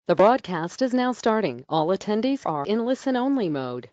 The broadcast is now starting. All attendees are in listen-only mode.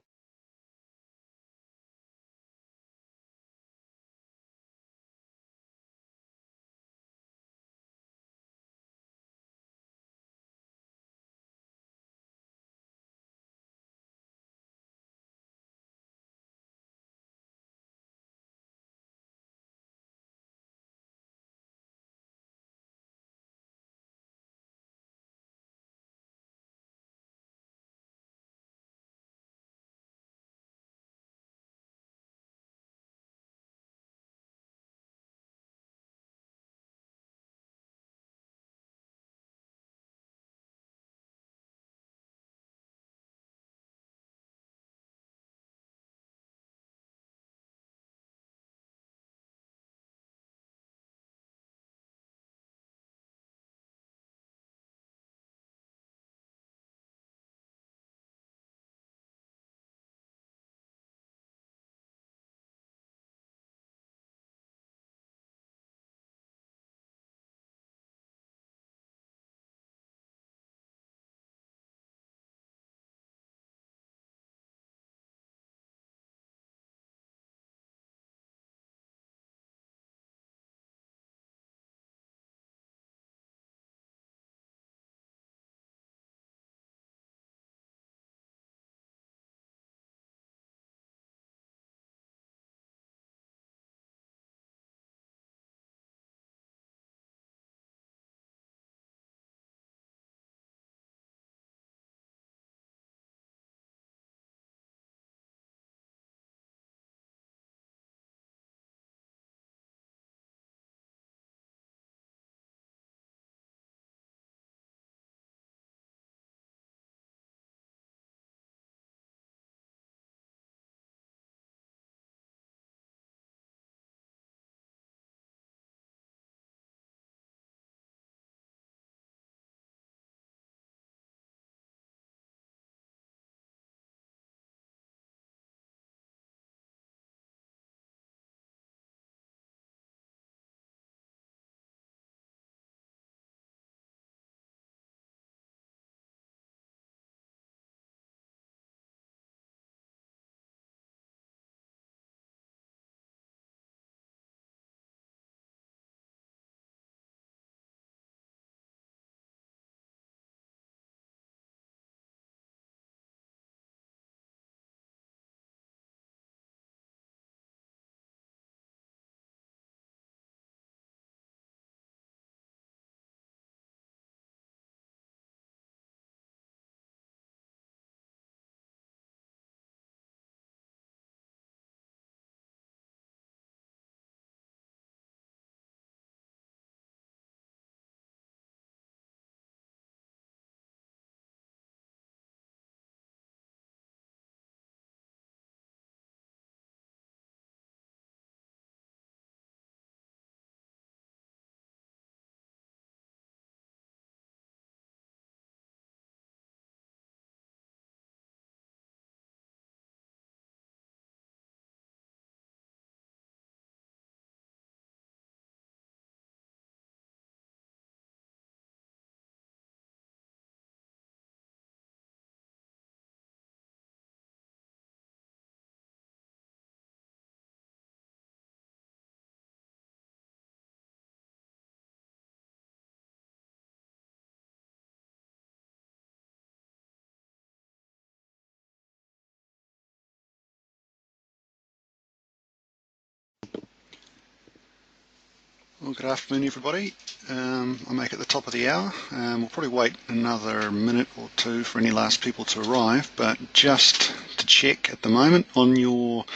Well, good afternoon, everybody. I make it the top of the hour. We'll probably wait another minute or two for any last people to arrive, but just to check at the moment on your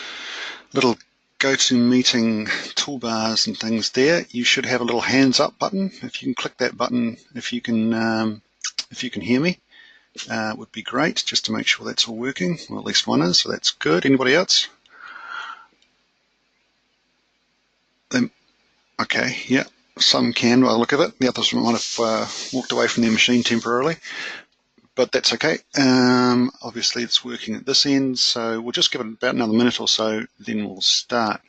little GoToMeeting toolbars and things there, you should have a little hands up button. If you can click that button, if you can hear me, it would be great, just to make sure that's all working. Well, at least one is, so that's good. Anybody else? Okay, yeah, some can by the look of it. The others might have walked away from their machine temporarily. but that's okay. Obviously it's working at this end, so we'll just give it about another minute or so, then we'll start.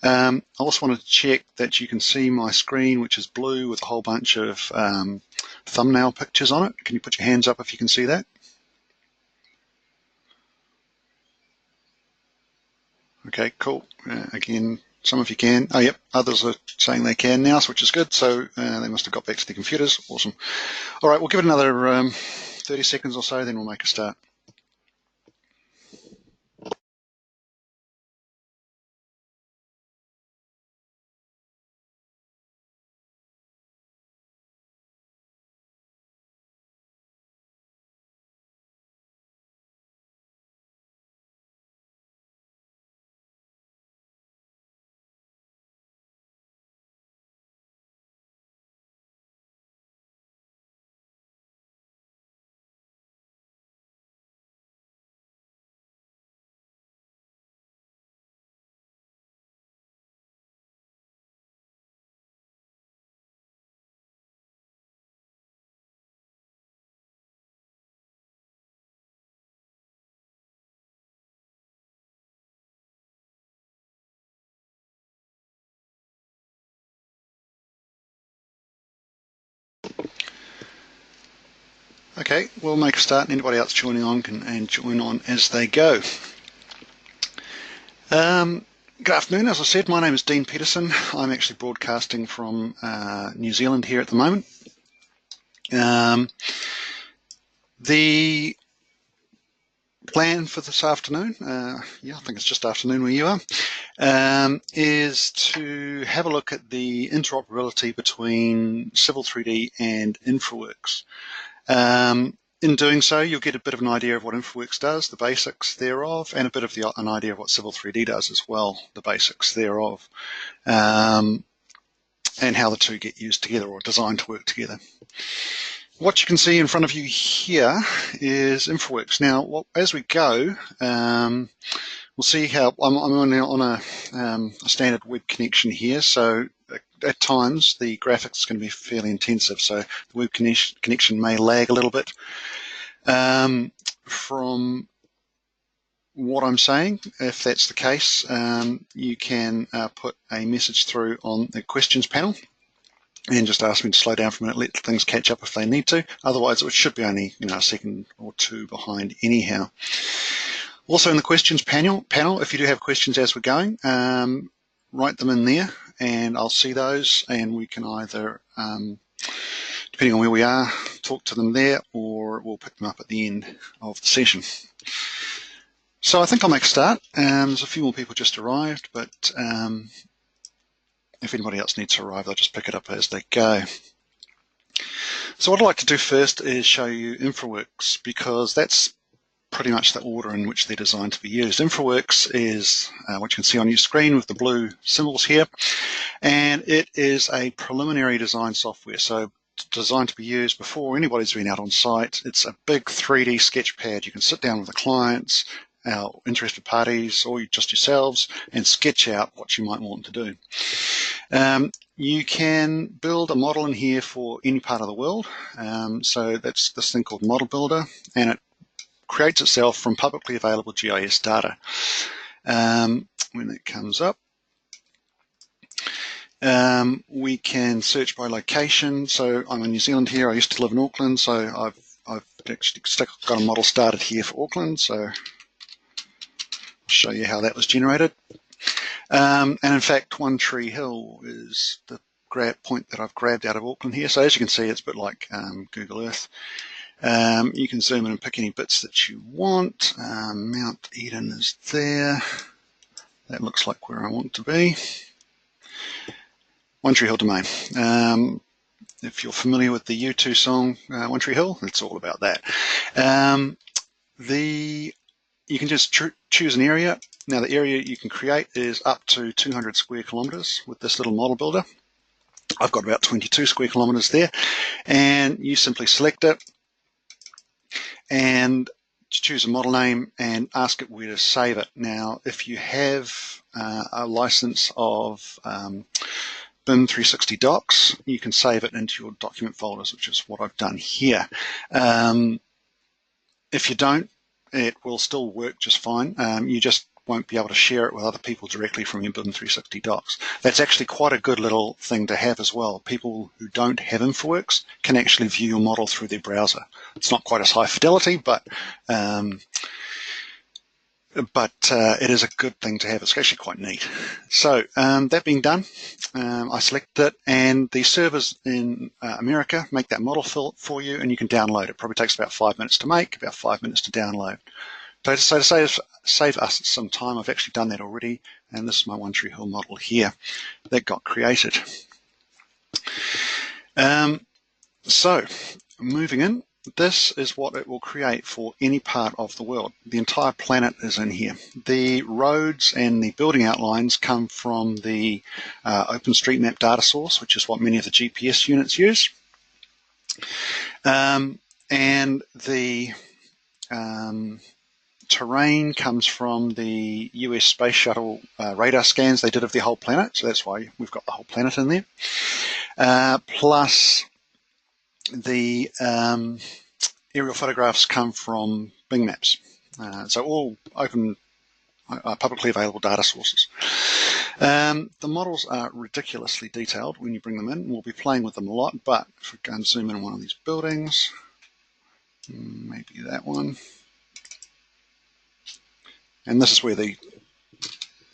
I also wanted to check that you can see my screen, which is blue with a whole bunch of thumbnail pictures on it. Can you put your hands up if you can see that? Okay, cool. Again, some of you can. Oh, yep, others are saying they can now, which is good. So they must have got back to their computers. Awesome. All right, we'll give it another 30 seconds or so, then we'll make a start. Okay, we'll make a start, and anybody else joining on can join on as they go. Good afternoon. As I said, my name is Dean Peterson. I'm actually broadcasting from New Zealand here at the moment. The plan for this afternoon, yeah, I think it's just afternoon where you are, is to have a look at the interoperability between Civil 3D and Infraworks. In doing so, you'll get a bit of an idea of what Infraworks does, the basics thereof, and a bit of an idea of what Civil 3D does as well, the basics thereof, and how the two get used together or designed to work together. What you can see in front of you here is Infraworks. Now, as we go, we'll see how I'm on a standard web connection here, so at times the graphics is going to be fairly intensive, so the web connection may lag a little bit. From what I'm saying, if that's the case, you can put a message through on the questions panel and just ask me to slow down for a minute, let things catch up if they need to. Otherwise, it should be only a second or two behind anyhow. Also in the questions panel, if you do have questions as we're going, write them in there and I'll see those, and we can either, depending on where we are, talk to them there, or we'll pick them up at the end of the session. So I think I'll make a start. There's a few more people just arrived, but if anybody else needs to arrive, they'll just pick it up as they go. So what I'd like to do first is show you Infraworks, because that's pretty much the order in which they're designed to be used. Infraworks is what you can see on your screen with the blue symbols here, and it is a preliminary design software, so designed to be used before anybody's been out on site. It's a big 3D sketch pad. You can sit down with the clients, our interested parties, or just yourselves, and sketch out what you might want to do. You can build a model in here for any part of the world. So that's this thing called Model Builder, and it creates itself from publicly available GIS data. When it comes up, we can search by location. So I'm in New Zealand here. I used to live in Auckland, so I've actually got a model started here for Auckland. So I'll show you how that was generated. And in fact, One Tree Hill is the point that I've grabbed out of Auckland here. So as you can see, it's a bit like Google Earth. You can zoom in and pick any bits that you want. Mount Eden is there. That looks like where I want to be. One Tree Hill Domain. If you're familiar with the U2 song, One Tree Hill, it's all about that. You can just choose an area. Now the area you can create is up to 200 square kilometres with this little model builder. I've got about 22 square kilometres there, and you simply select it and choose a model name and ask it where to save it. Now, if you have a license of BIM 360 Docs, you can save it into your document folders, which is what I've done here. If you don't, it will still work just fine. You just won't be able to share it with other people directly from your BIM 360 docs. That's actually quite a good little thing to have as well. People who don't have Infraworks can actually view your model through their browser. It's not quite as high fidelity, but it is a good thing to have. It's actually quite neat. So that being done, I select it, and the servers in America make that model for you, and you can download it. Probably takes about 5 minutes to make, about 5 minutes to download. So to save us some time, I've actually done that already, and this is my One Tree Hill model here that got created. So moving in, this is what it will create for any part of the world. The entire planet is in here. The roads and the building outlines come from the OpenStreetMap data source, which is what many of the GPS units use. And the terrain comes from the US Space Shuttle radar scans they did of the whole planet, so that's why we've got the whole planet in there. Plus the aerial photographs come from Bing Maps. So all open, publicly available data sources. The models are ridiculously detailed when you bring them in. We'll be playing with them a lot, but if we go and zoom in on one of these buildings, maybe that one. And this is where the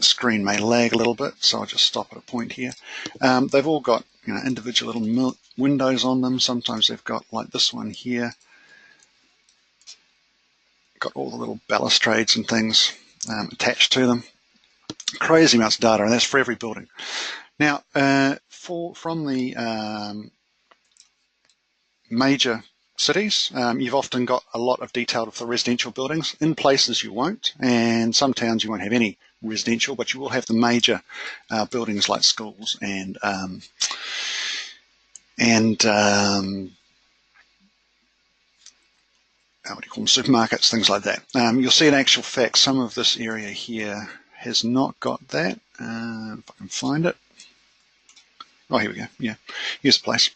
screen may lag a little bit, so I'll just stop at a point here. They've all got individual little windows on them. Sometimes they've got, like this one here, got all the little balustrades and things attached to them. Crazy amounts of data, and that's for every building. Now, from the major cities, you've often got a lot of detail of the residential buildings. In places you won't, and some towns you won't have any residential, but you will have the major buildings like schools and what do you call them, supermarkets, things like that. You'll see in actual fact some of this area here has not got that. If I can find it. Oh, here we go. Yeah, here's the place.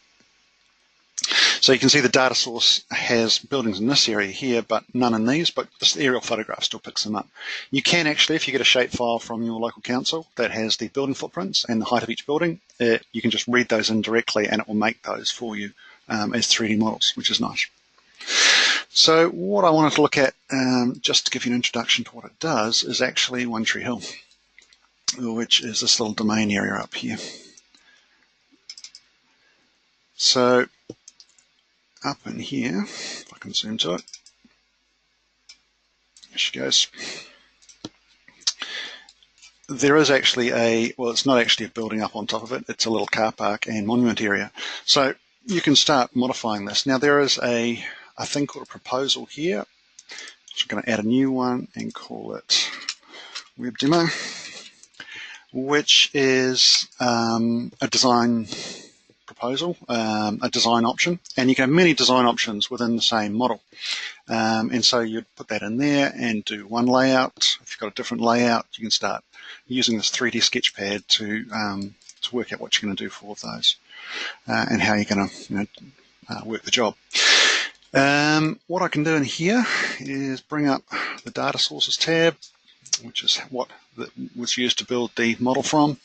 So you can see the data source has buildings in this area here, but none in these, but this aerial photograph still picks them up. You can actually, if you get a shapefile from your local council that has the building footprints and the height of each building, you can just read those in directly and it will make those for you as 3D models, which is nice. So what I wanted to look at, just to give you an introduction to what it does, is actually One Tree Hill, which is this little domain area up here. So up in here, if I can zoom to it, there she goes. There is actually well, it's not actually a building up on top of it, it's a little car park and monument area. So you can start modifying this. Now there is a thing called a proposal here. So I'm going to add a new one and call it Web Demo, which is a design proposal, a design option, and you can have many design options within the same model. And so you'd put that in there and do one layout. If you've got a different layout, you can start using this 3D sketchpad to work out what you're going to do for all of those and how you're going to work the job. What I can do in here is bring up the data sources tab, which is what was used to build the model from,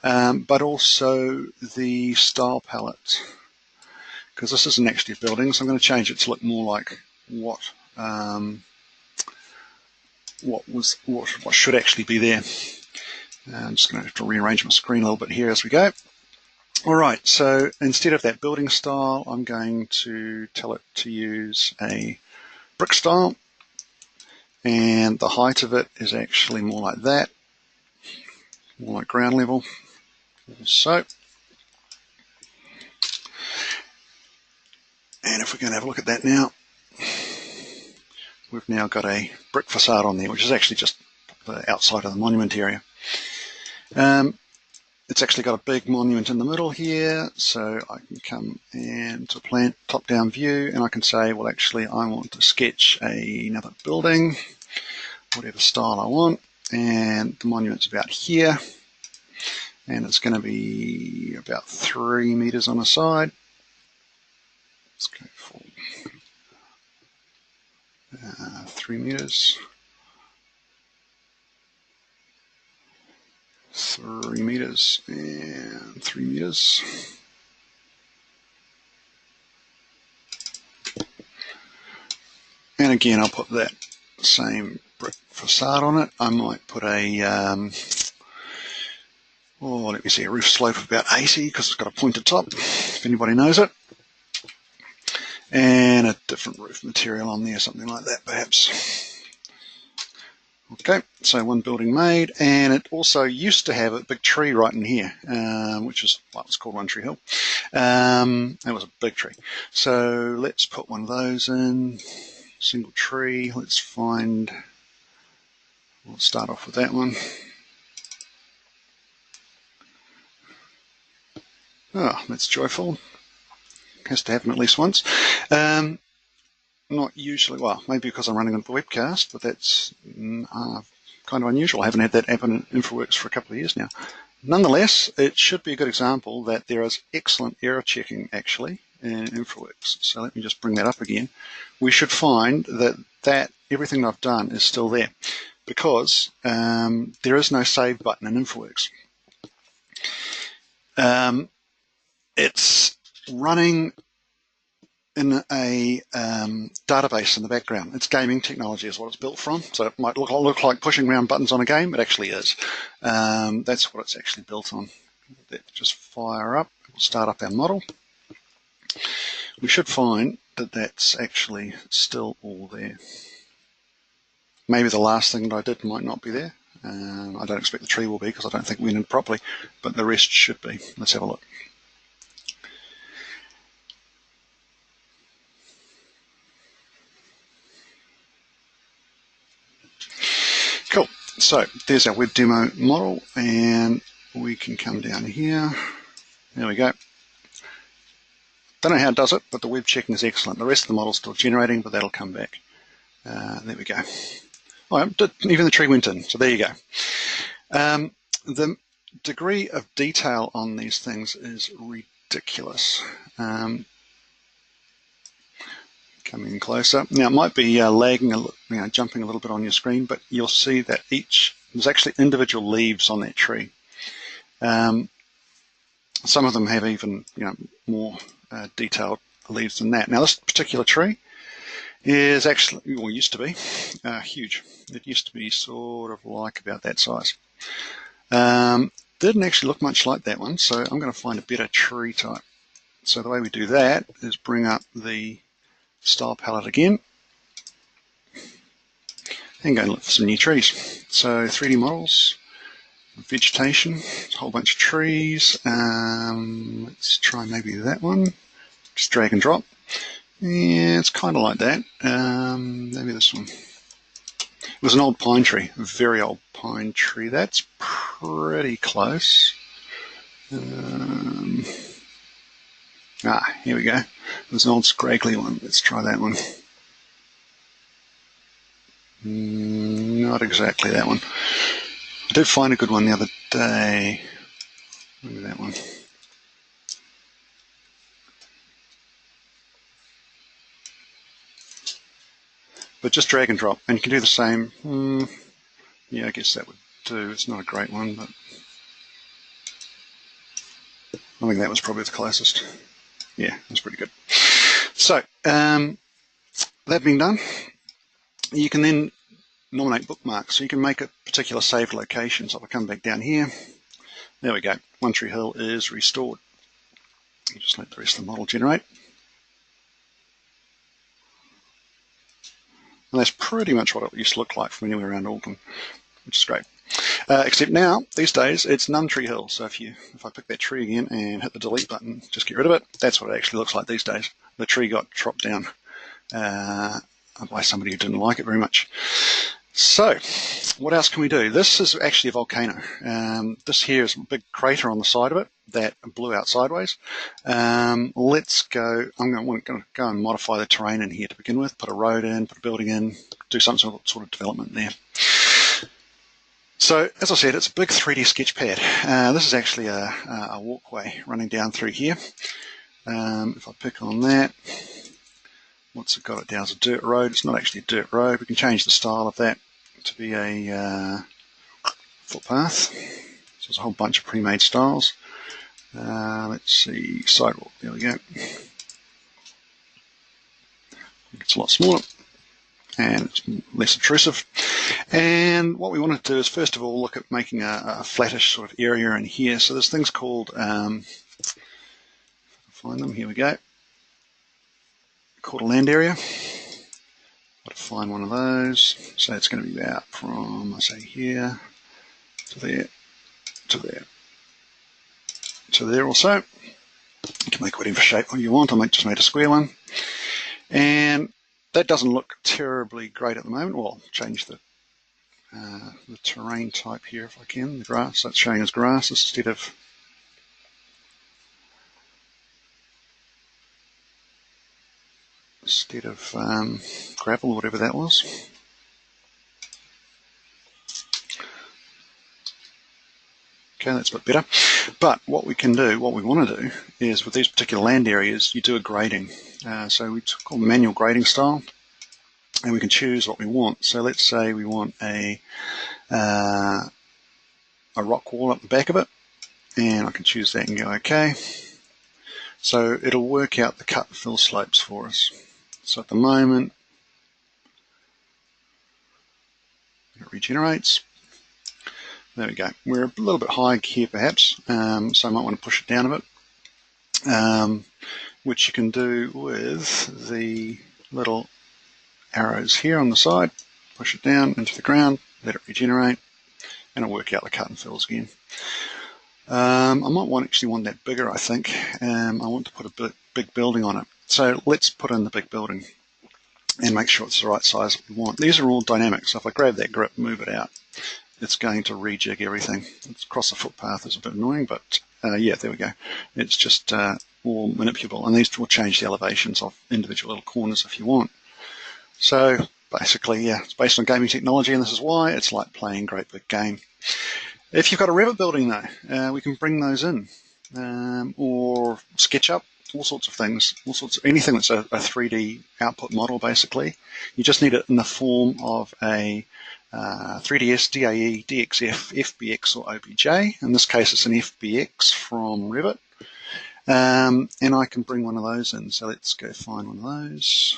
but also the style palette, because this isn't actually a building, so I'm going to change it to look more like what should actually be there. I'm just going to have to rearrange my screen a little bit here as we go. All right, so instead of that building style, I'm going to tell it to use a brick style, and the height of it is actually more like that, more like ground level. So, and if we're going to have a look at that now, we've now got a brick facade on there, which is actually just the outside of the monument area. It's actually got a big monument in the middle here, so I can come and to plant top-down view, and I can say, well, actually, I want to sketch another building, whatever style I want, and the monument's about here, and it's going to be about 3 meters on the side. Let's go for 3 meters. 3 meters and 3 meters. And again, I'll put that same brick facade on it. I might put a, let me see, a roof slope of about 80 because it's got a pointed top, if anybody knows it. And a different roof material on there, something like that perhaps. Okay, so one building made, and it also used to have a big tree right in here, which is what was called One Tree Hill. It was a big tree. So let's put one of those in, single tree. Let's find, we'll start off with that one. Oh, that's joyful. Has to happen at least once. Not usually, well, maybe because I'm running on the webcast, but that's kind of unusual. I haven't had that happen in Infraworks for a couple of years now. Nonetheless, it should be a good example that there is excellent error checking actually in Infraworks. So let me just bring that up again. We should find that everything I've done is still there because there is no save button in Infraworks. It's running in a database in the background. It's gaming technology is what it's built from. So it might look like pushing around buttons on a game. It actually is. That's what it's actually built on. Let just fire up. We'll start up our model. We should find that that's actually still all there. Maybe the last thing that I did might not be there. I don't expect the tree will be because I don't think we went in properly, but the rest should be. Let's have a look. Cool. So there's our web demo model, and we can come down here. There we go. Don't know how it does it, but the web checking is excellent. The rest of the model's still generating, but that'll come back. There we go. Oh, even the tree went in, so there you go. The degree of detail on these things is ridiculous. Coming closer. Now it might be lagging, jumping a little bit on your screen, but you'll see that there's actually individual leaves on that tree. Some of them have even more detailed leaves than that. Now this particular tree is actually, or used to be, huge. It used to be sort of like about that size. Didn't actually look much like that one, so I'm going to find a better tree type. So the way we do that is bring up the style palette again and go and look for some new trees. So 3D models, vegetation, a whole bunch of trees. Let's try maybe that one. Just drag and drop. Yeah, it's kind of like that. Maybe this one. It was an old pine tree, a very old pine tree. That's pretty close. Here we go. There's an old scraggly one. Let's try that one. Not exactly that one. I did find a good one the other day. Maybe that one. But just drag and drop, and you can do the same. Yeah, I guess that would do. It's not a great one, but I think that was probably the closest. Yeah, that's pretty good. So, that being done, you can then nominate bookmarks. So you can make a particular saved location. So if I come back down here, there we go. One Tree Hill is restored. You just let the rest of the model generate. And that's pretty much what it used to look like from anywhere around Auckland, which is great. Except now, these days, it's None Tree Hill. So if I pick that tree again and hit the delete button, just get rid of it, that's what it actually looks like these days. The tree got chopped down by somebody who didn't like it very much. So, what else can we do? This is actually a volcano. This here is a big crater on the side of it that blew out sideways. Let's go. I'm going to go and modify the terrain in here to begin with. Put a road in, put a building in, do some sort of development there. So, as I said, it's a big 3D sketch pad. This is actually a walkway running down through here. If I pick on that, Once I've got it down as a dirt road, it's not actually a dirt road. We can change the style of that to be a footpath. So there's a whole bunch of pre-made styles. Let's see, sidewalk, there we go. It's a lot smaller and it's less intrusive. And what we want to do is first of all look at making a flattish sort of area in here. So there's things called, find them, here we go, called a land area. Got to find one of those. So it's going to be about from, I say, here to there to there to there also. You can make whatever shape you want. I just made a square one. And that doesn't look terribly great at the moment. Well, I'll change the terrain type here if I can, the grass. That's showing as grass instead of gravel or whatever that was. Okay, that's a bit better. But what we can do, what we want to do, is with these particular land areas, you do a grading. So we call manual grading style, and we can choose what we want. So let's say we want a rock wall up the back of it, and I can choose that and go OK. So it'll work out the cut and fill slopes for us. So at the moment, it regenerates. There we go. We're a little bit high here perhaps, so I might want to push it down a bit, which you can do with the little arrows here on the side. Push it down into the ground, let it regenerate, and it'll work out the cut and fills again. I might actually want that bigger, I think. I want to put a big building on it. So let's put in the big building and make sure it's the right size that we want. These are all dynamic, so if I grab that grip, move it out, it's going to rejig everything. It's across the footpath is a bit annoying, but yeah, there we go. It's just all manipulable, and these will change the elevations of individual little corners if you want. So basically, yeah, it's based on gaming technology, and this is why it's like playing Great Big Game. If you've got a Revit building though, we can bring those in, or SketchUp, all sorts of things, anything that's a 3D output model basically. You just need it in the form of a 3ds, DAE, DXF, FBX or OBJ. In this case it's an FBX from Revit, and I can bring one of those in. So let's go find one of those.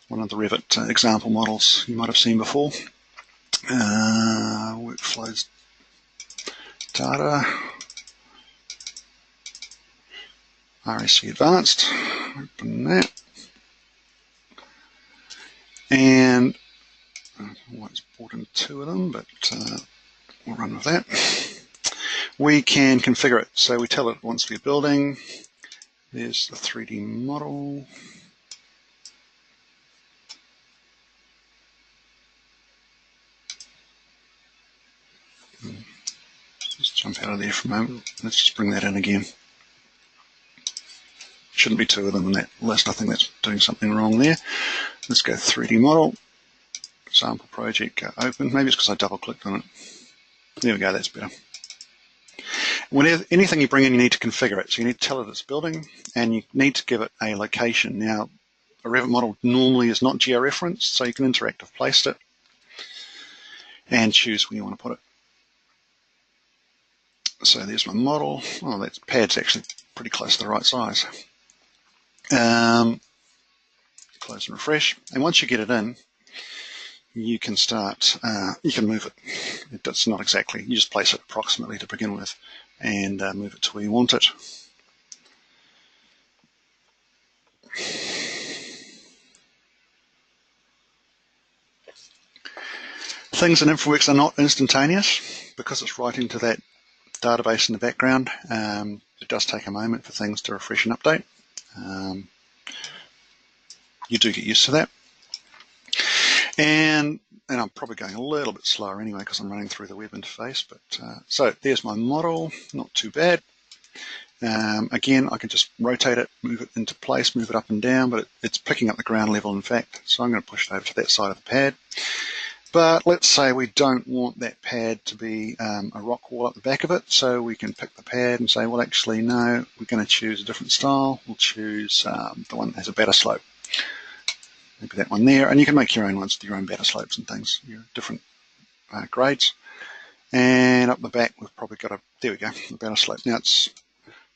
One of the Revit example models you might have seen before. Workflows data, RSC Advanced, open that, and I always brought in 2 of them, but we'll run with that. We can configure it, so we tell it it wants to be a building. There's the 3D model. Just jump out of there for a moment. Let's just bring that in again. Shouldn't be 2 of them in that list. I think that's doing something wrong there. Let's go 3D model, sample project, go open. Maybe it's because I double clicked on it. There we go, that's better. Whenever anything you bring in, you need to configure it. So you need to tell it it's building, and you need to give it a location. Now, a Revit model normally is not georeferenced, so you can interactive place it and choose where you want to put it. So there's my model. Oh, that pad's actually pretty close to the right size. Close and refresh. And once you get it in, you can start, you can move it. It's not exactly, you just place it approximately to begin with and move it to where you want it. Things in Infraworks are not instantaneous because it's writing to that database in the background. It does take a moment for things to refresh and update. You do get used to that. And I'm probably going a little bit slower anyway because I'm running through the web interface. But so there's my model, not too bad. Again, I can just rotate it, move it into place, move it up and down, but it's picking up the ground level in fact. So I'm going to push it over to that side of the pad. But let's say we don't want that pad to be a rock wall at the back of it, so we can pick the pad and say, well, actually, no, we're going to choose a different style. We'll choose the one that has a better slope. Maybe that one there, and you can make your own ones with your own better slopes and things, your different grades. And up the back, we've probably got there we go, a better slope. Now it's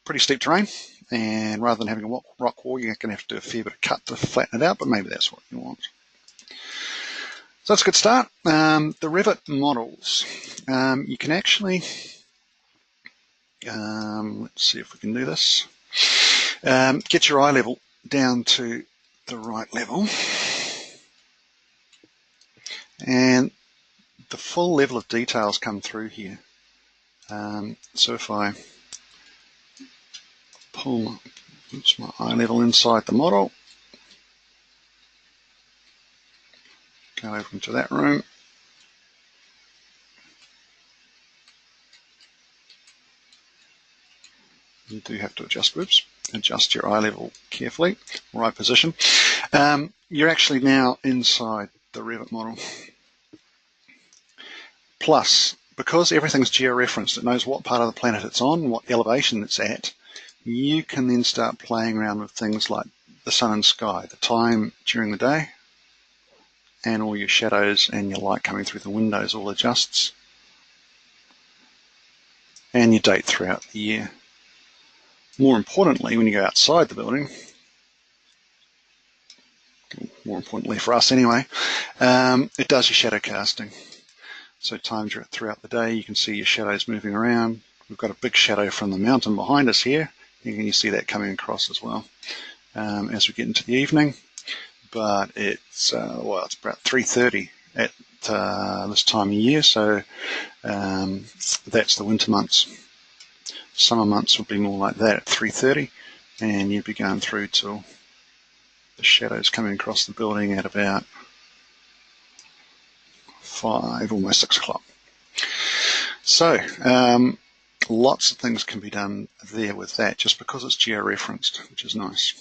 pretty steep terrain, and rather than having a rock wall, you're going to have to do a fair bit of cut to flatten it out, but maybe that's what you want. So that's a good start. The Revit models, you can actually, let's see if we can do this, get your eye level down to the right level, and the full level of details come through here. So if I pull my eye level inside the model, go over into that room, you do have to adjust your eye level carefully, right position. You're actually now inside the Revit model. Plus, because everything's georeferenced, it knows what part of the planet it's on, what elevation it's at, you can then start playing around with things like the sun and sky, the time during the day, and all your shadows and your light coming through the windows all adjusts, and your date throughout the year. More importantly, when you go outside the building, more importantly for us anyway, it does your shadow casting. So time throughout the day, you can see your shadows moving around. We've got a big shadow from the mountain behind us here. You see that coming across as well as we get into the evening. But it's it's about 3:30 at this time of year, so that's the winter months. Summer months would be more like that at 3:30, and you'd be going through till the shadows coming across the building at about 5, almost 6 o'clock. So lots of things can be done there with that, just because it's georeferenced, which is nice.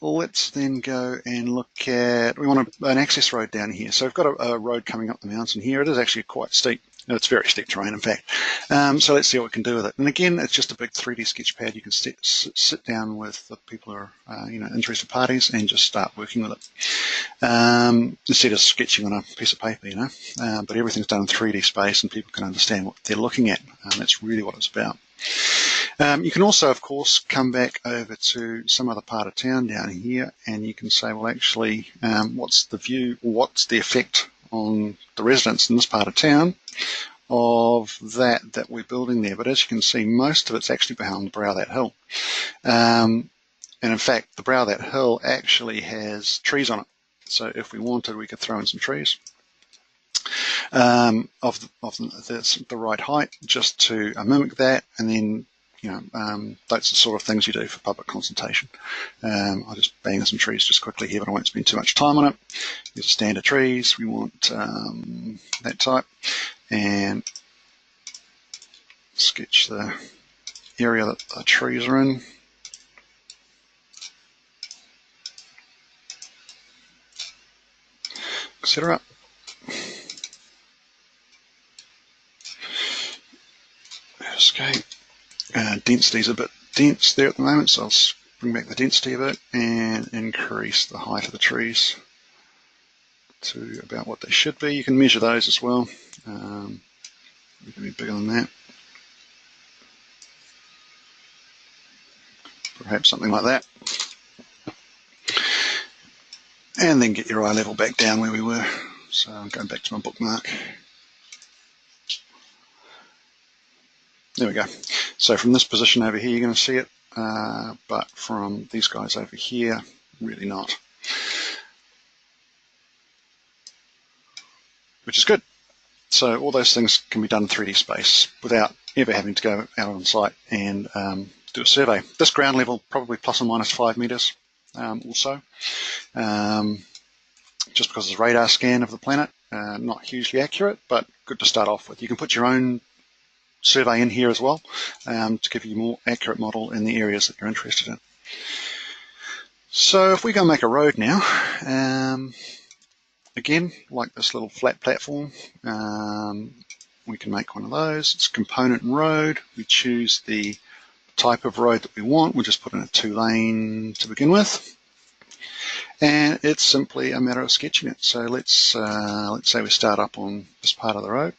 Let's then go and look at, we want an access road down here. So we've got a road coming up the mountain here. It is actually quite steep. It's very steep terrain, in fact. So let's see what we can do with it. And again, it's just a big 3D sketch pad. You can sit down with the people who are interested parties and just start working with it. Instead of sketching on a piece of paper, but everything's done in 3D space and people can understand what they're looking at. That's really what it's about. You can also, of course, come back over to some other part of town down here, and you can say, well, actually, what's the view, what's the effect on the residents in this part of town of that we're building there. But as you can see, most of it's actually behind the brow of that hill. And in fact, the brow of that hill actually has trees on it. So if we wanted, we could throw in some trees of the right height just to mimic that, and then that's the sort of things you do for public consultation. I'll just bang some trees just quickly here, but I won't spend too much time on it. These are standard trees. We want that type, and sketch the area that the trees are in. Etc. Escape. Density's a bit dense there at the moment, so I'll bring back the density a bit and increase the height of the trees to about what they should be. You can measure those as well. They can be bigger than that. Perhaps something like that. And then get your eye level back down where we were. So I'm going back to my bookmark. There we go. So from this position over here, you're going to see it, but from these guys over here, really not. Which is good. So all those things can be done in 3D space without ever having to go out on site and do a survey. This ground level, probably plus or minus 5 meters or so, just because it's a radar scan of the planet. Not hugely accurate, but good to start off with. You can put your own survey in here as well to give you a more accurate model in the areas that you're interested in. So if we go make a road now, again, like this little flat platform, we can make one of those. It's component and road. We choose the type of road that we want. We'll just put in a 2-lane to begin with. And it's simply a matter of sketching it. So let's say we start up on this part of the road.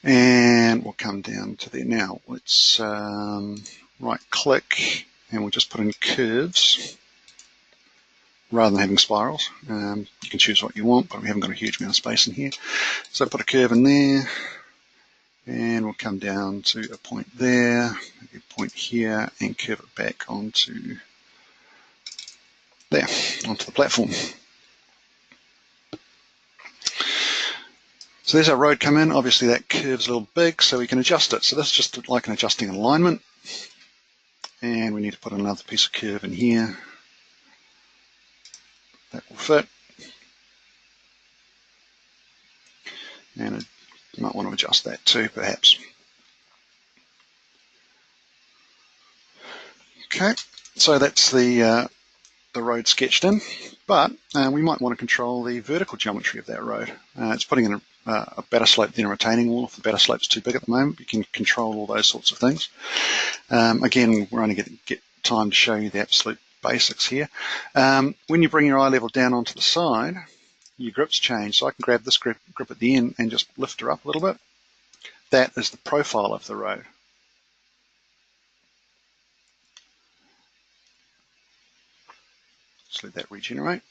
And we'll come down to there now. Let's right click and we'll just put in curves rather than having spirals. You can choose what you want, but we haven't got a huge amount of space in here. So put a curve in there and we'll come down to a point there, maybe a point here, and curve it back onto there, onto the platform. So there's our road come in. Obviously that curve's a little big, so we can adjust it. So this is just like an adjusting alignment. And we need to put another piece of curve in here. That will fit. And you might want to adjust that too, perhaps. Okay, so that's the road sketched in, but we might want to control the vertical geometry of that road. It's putting in a better slope than a retaining wall. If the better slope is too big at the moment, you can control all those sorts of things. Again, we're only going to get time to show you the absolute basics here. When you bring your eye level down onto the side, your grips change. So I can grab this grip at the end and just lift her up a little bit. That is the profile of the road. Just let that regenerate.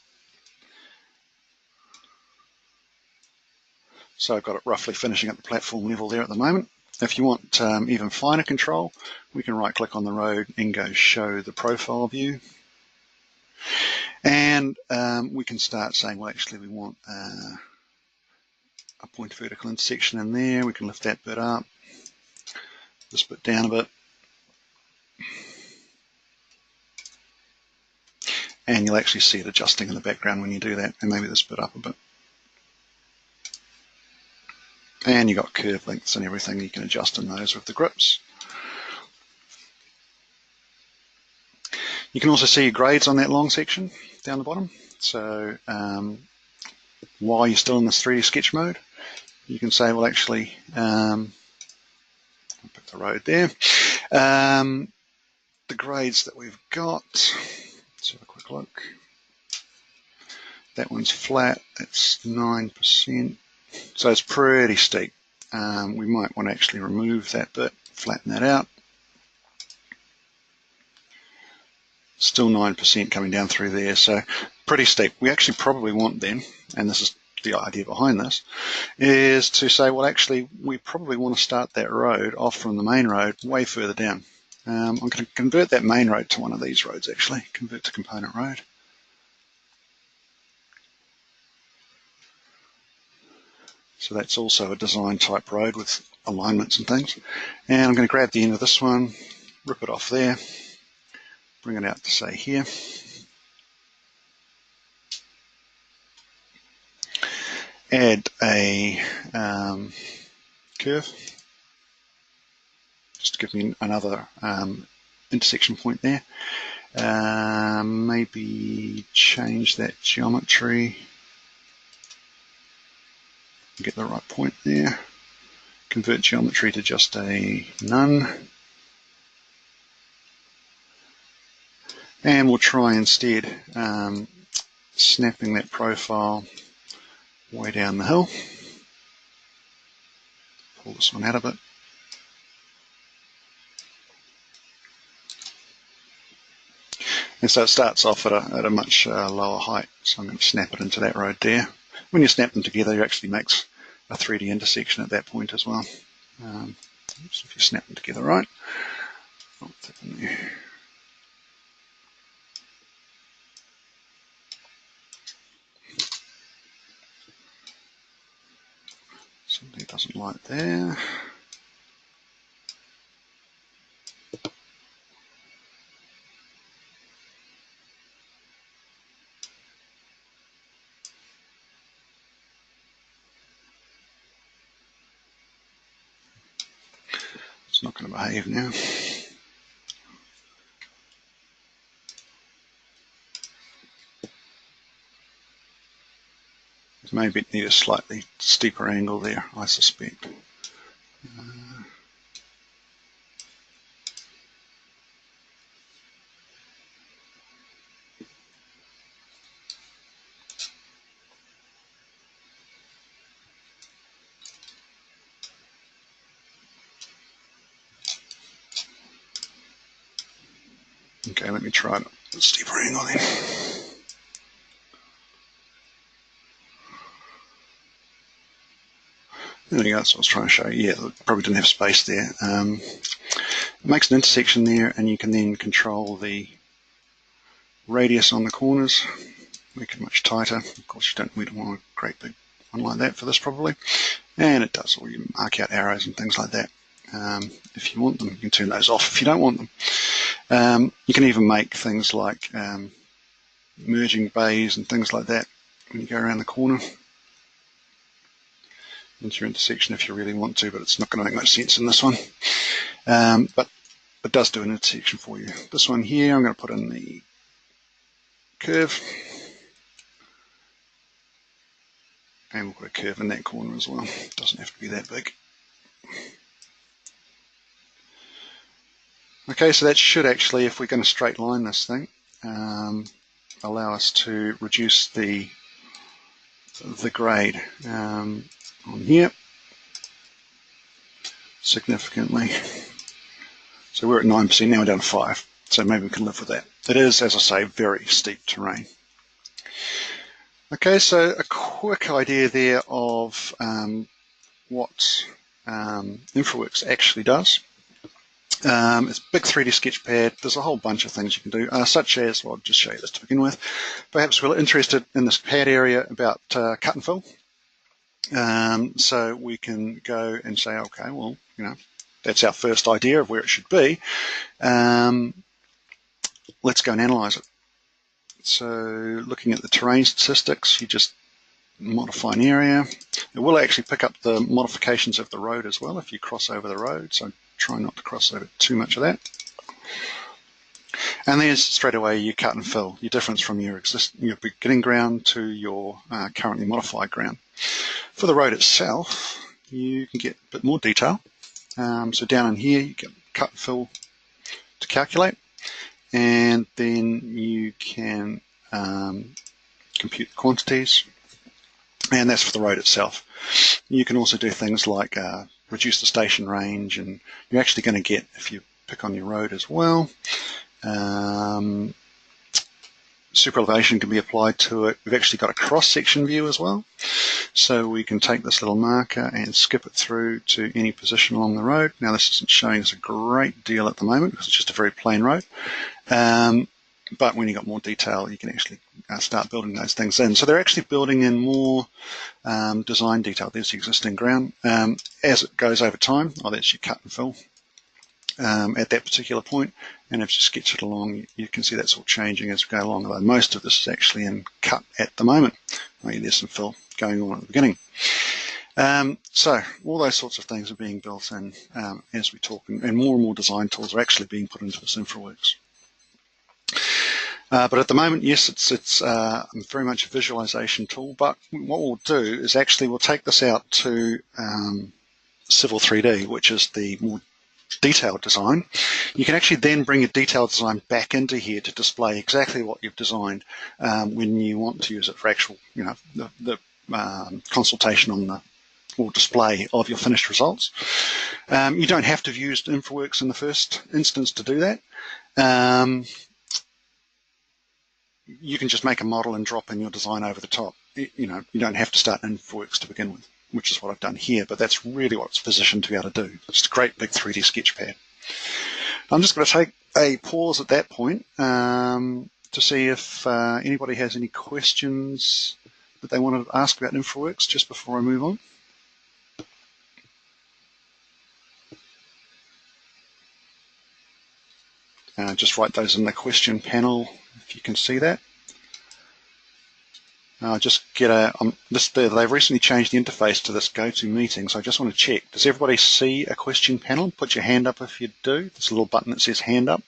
So I've got it roughly finishing at the platform level there at the moment. If you want even finer control, we can right click on the road and go show the profile view. And we can start saying, well, actually we want a point vertical intersection in there. We can lift that bit up, this bit down a bit. And you'll actually see it adjusting in the background when you do that, and maybe this bit up a bit. And you've got curve lengths and everything you can adjust in those with the grips. You can also see your grades on that long section down the bottom. So while you're still in this 3D sketch mode, you can say, well, actually, I'll pick the road there. The grades that we've got, let's have a quick look. That one's flat, that's 9%. So it's pretty steep. We might want to actually remove that bit, flatten that out. Still 9% coming down through there, so pretty steep. We actually probably want then, and this is the idea behind this, is to say, well, actually, we probably want to start that road off from the main road way further down. I'm going to convert that main road to one of these roads, actually, convert to component road. So that's also a design type road with alignments and things. And I'm going to grab the end of this one, rip it off there, bring it out to say here. Add a curve, just to give me another intersection point there. Maybe change that geometry. Get the right point there. Convert geometry to just a none. And we'll try instead snapping that profile way down the hill. Pull this one out a bit. And so it starts off at a much lower height. So I'm going to snap it into that road there. When you snap them together, it actually makes a 3D intersection at that point as well. So if you snap them together right, I'll put that in there. Somebody doesn't like there. It's not going to behave now. So maybe it needs a slightly steeper angle there, I suspect. Okay, let me try it a steeper angle then. There we go, that's what I was trying to show you. Yeah, probably didn't have space there. It makes an intersection there, and you can then control the radius on the corners, make it much tighter. Of course, we don't want a great big one like that for this probably. And it does all your mark out arrows and things like that. If you want them, you can turn those off if you don't want them. You can even make things like merging bays and things like that when you go around the corner into your intersection if you really want to, but it's not going to make much sense in this one. But it does do an intersection for you. This one here, I'm going to put in the curve, and we'll put a curve in that corner as well. It doesn't have to be that big. Okay, so that should actually, if we're going to straight line this thing, allow us to reduce the grade on here significantly. So we're at 9%, now we're down to 5%, so maybe we can live with that. It is, as I say, very steep terrain. Okay, so a quick idea there of what Infraworks actually does. It's a big 3D sketchpad. There's a whole bunch of things you can do, such as, well, I'll just show you this to begin with. Perhaps we're interested in this pad area about cut and fill. So we can go and say, okay, well, that's our first idea of where it should be. Let's go and analyze it. So looking at the terrain statistics, you just modify an area. It will actually pick up the modifications of the road as well if you cross over the road, so try not to cross over too much of that. And there's straight away your cut and fill, your difference from your beginning ground to your currently modified ground. For the road itself, you can get a bit more detail. So down in here, you get cut and fill to calculate, and then you can compute the quantities, and that's for the road itself. You can also do things like reduce the station range, and you're actually going to get, if you pick on your road as well, super elevation can be applied to it. We've actually got a cross-section view as well, so we can take this little marker and skip it through to any position along the road. Now this isn't showing us a great deal at the moment because it's just a very plain road, but when you've got more detail you can actually start building those things in. So they're actually building in more design detail. There's the existing ground. As it goes over time, that's your cut and fill at that particular point, and if you sketch it along, you can see that's all changing as we go along, although most of this is actually in cut at the moment. There's some fill going on at the beginning. So all those sorts of things are being built in as we talk, and more design tools are actually being put into this Infraworks. But at the moment, yes, it's very much a visualization tool, but what we'll do is actually we'll take this out to Civil 3D, which is the more detailed design. You can actually then bring a detailed design back into here to display exactly what you've designed when you want to use it for actual, the consultation on the or display of your finished results. You don't have to have used Infraworks in the first instance to do that. You can just make a model and drop in your design over the top. You don't have to start Infraworks to begin with, which is what I've done here, but that's really what it's positioned to be able to do. It's a great big 3D sketch pad. I'm just going to take a pause at that point to see if anybody has any questions that they want to ask about Infraworks just before I move on. Just write those in the question panel if you can see that. Just get they've recently changed the interface to this GoToMeeting, so I just want to check. Does everybody see a question panel? Put your hand up if you do. There's a little button that says hand up.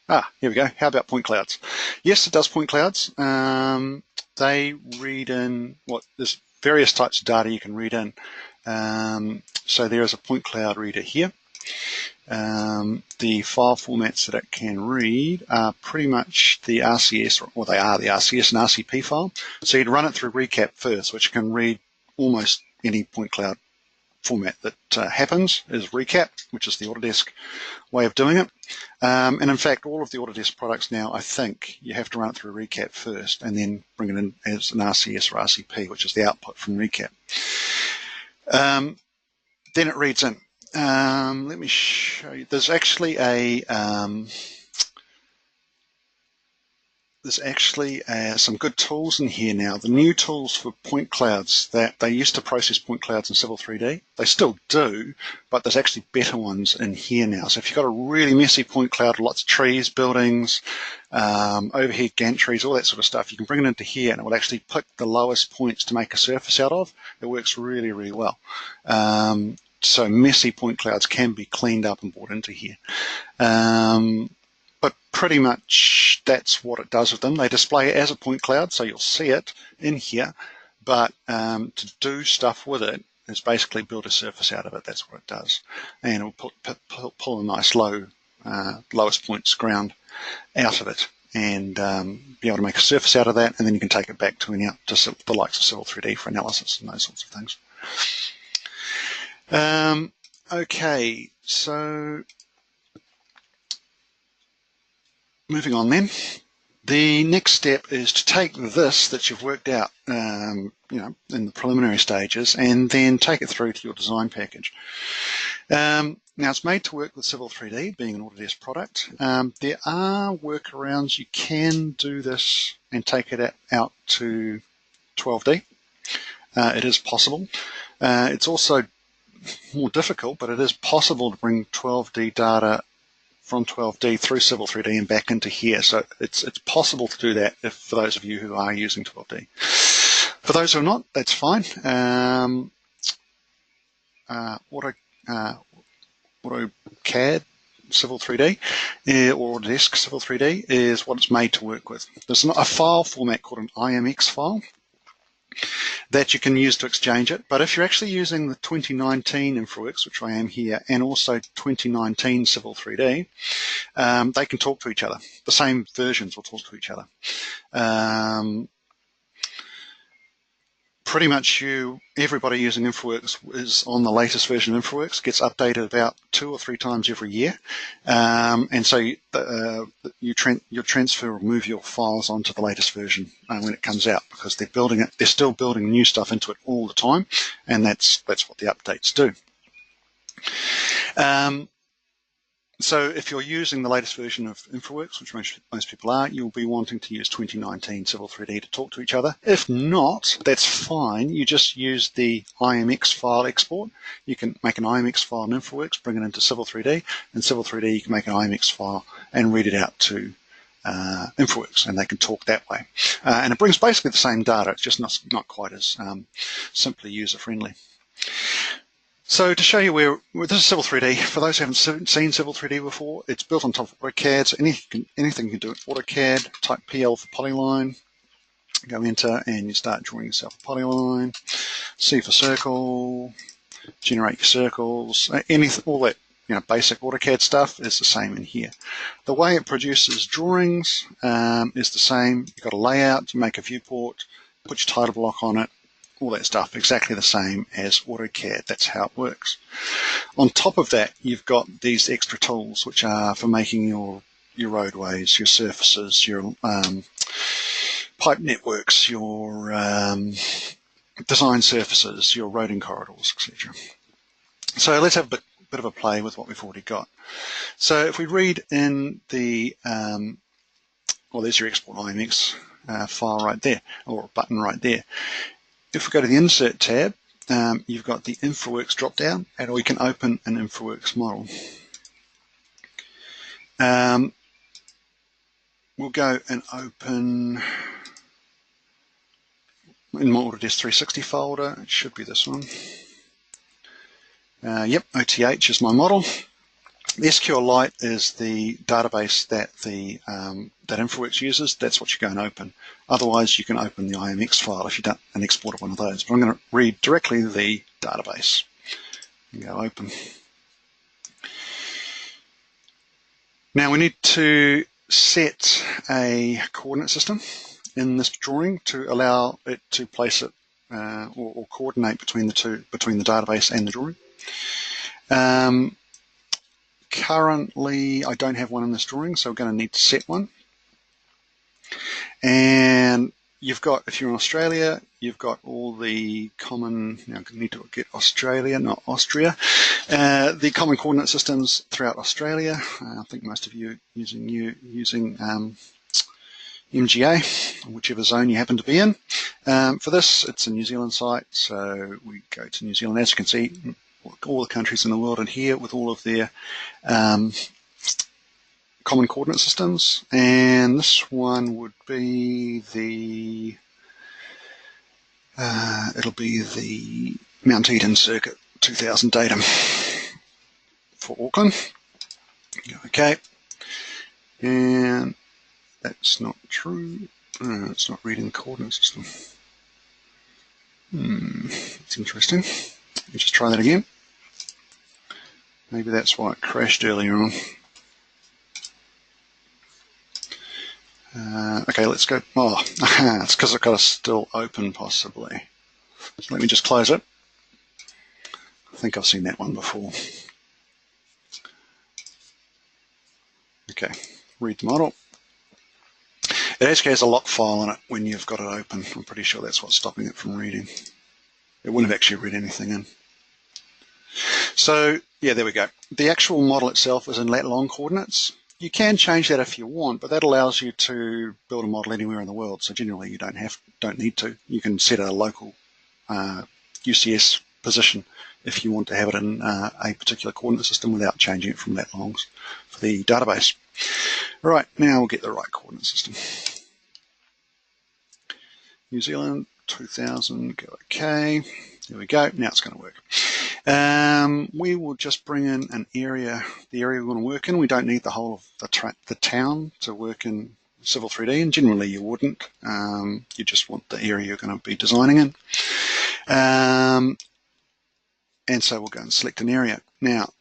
Here we go. How about point clouds? Yes, it does point clouds. They read in there's various types of data you can read in. So there is a point cloud reader here. The file formats that it can read are pretty much the RCS, or they are the RCS and RCP file. So you'd run it through recap first, which can read almost any point cloud format that happens is recap, which is the Autodesk way of doing it. And in fact, all of the Autodesk products now, I think you have to run it through recap first and then bring it in as an RCS or RCP, which is the output from recap. Then it reads in. Let me show you. There's actually some good tools in here now. The new tools for point clouds, that they used to process point clouds in Civil 3D. They still do, but there's actually better ones in here now. So if you've got a really messy point cloud, lots of trees, buildings, overhead gantries, all that sort of stuff, you can bring it into here and it will actually pick the lowest points to make a surface out of. It works really, really well. So messy point clouds can be cleaned up and brought into here. But pretty much that's what it does with them. They display it as a point cloud, so you'll see it in here, but to do stuff with it is basically build a surface out of it. That's what it does. And it will pull a nice lowest points ground out of it and be able to make a surface out of that, and then you can take it back to the likes of Civil 3D for analysis and those sorts of things. Okay, so moving on then. The next step is to take this that you've worked out, in the preliminary stages, and then take it through to your design package. Now it's made to work with Civil 3D, being an Autodesk product. There are workarounds. You can do this and take it out to 12D. It is possible. It's also more difficult, but it is possible to bring 12D data from 12D through Civil 3D and back into here. So it's possible to do that for those of you who are using 12D. For those who are not, that's fine. AutoCAD Civil 3D or Autodesk Civil 3D is what it's made to work with. There's a file format called an IMX file that you can use to exchange it. But if you're actually using the 2019 Infraworks, which I am here, and also 2019 Civil 3D, they can talk to each other. The same versions will talk to each other. Pretty much everybody using Infraworks is on the latest version of Infraworks, gets updated about 2 or 3 times every year. And so you transfer or move your files onto the latest version when it comes out, because they're still building new stuff into it all the time, and that's what the updates do. So if you're using the latest version of Infraworks, which most people are, you'll be wanting to use 2019 Civil 3D to talk to each other. If not, that's fine. You just use the IMX file export. You can make an IMX file in Infraworks, bring it into Civil 3D, and Civil 3D you can make an IMX file and read it out to Infraworks, and they can talk that way. And it brings basically the same data. It's just not quite as simply user-friendly. So to show you this is Civil 3D. For those who haven't seen Civil 3D before, it's built on top of AutoCAD. So anything you can do with AutoCAD, type PL for polyline, go enter, and you start drawing yourself a polyline. C for circle, generate your circles, all that basic AutoCAD stuff is the same in here. The way it produces drawings is the same. You've got a layout, you make a viewport, put your title block on it, all that stuff, exactly the same as AutoCAD. That's how it works. On top of that, you've got these extra tools, which are for making your roadways, your surfaces, your pipe networks, your design surfaces, your roading corridors, etc. So let's have a bit of a play with what we've already got. So if we read in the, there's your export IMX file right there, or button right there. If we go to the Insert tab, you've got the Infraworks drop-down, and we can open an Infraworks model. We'll go and open in my Autodesk 360 folder. It should be this one. Yep, OTH is my model. The SQLite is the database that that Infraworks uses. That's what you go and open. Otherwise, you can open the IMX file if you don't and export one of those. But I'm going to read directly the database. Go open. Now we need to set a coordinate system in this drawing to allow it to place it or coordinate between the database and the drawing. Currently, I don't have one in this drawing, so we're going to need to set one. And you've got, if you're in Australia, you've got all the common, now I need to get Australia, not Austria, the common coordinate systems throughout Australia. I think most of you using MGA, whichever zone you happen to be in. For this, it's a New Zealand site, so we go to New Zealand. As you can see, all the countries in the world in here with all of their common coordinate systems, and this one would be the it'll be the Mount Eden Circuit 2000 datum for Auckland. Okay, and that's not true. It's not reading the coordinate system. It's interesting. Let me just try that again. Maybe that's why it crashed earlier on. Okay, let's go. Oh, it's because I've got it still open, possibly. So let me just close it. I think I've seen that one before. Okay, read the model. It actually has a lock file in it when you've got it open. I'm pretty sure that's what's stopping it from reading. It wouldn't have actually read anything in. So, yeah, there we go. The actual model itself is in lat long coordinates. You can change that if you want, but that allows you to build a model anywhere in the world. So generally, you don't need to. You can set a local UCS position if you want to have it in a particular coordinate system without changing it from lat longs for the database. All right, now we'll get the right coordinate system. New Zealand 2000. Go OK. There we go. Now it's going to work. We will just bring in an area, the area we want to work in. We don't need the whole of the town to work in Civil 3D, and generally you wouldn't. You just want the area you're going to be designing in. And so we'll go and select an area. Now,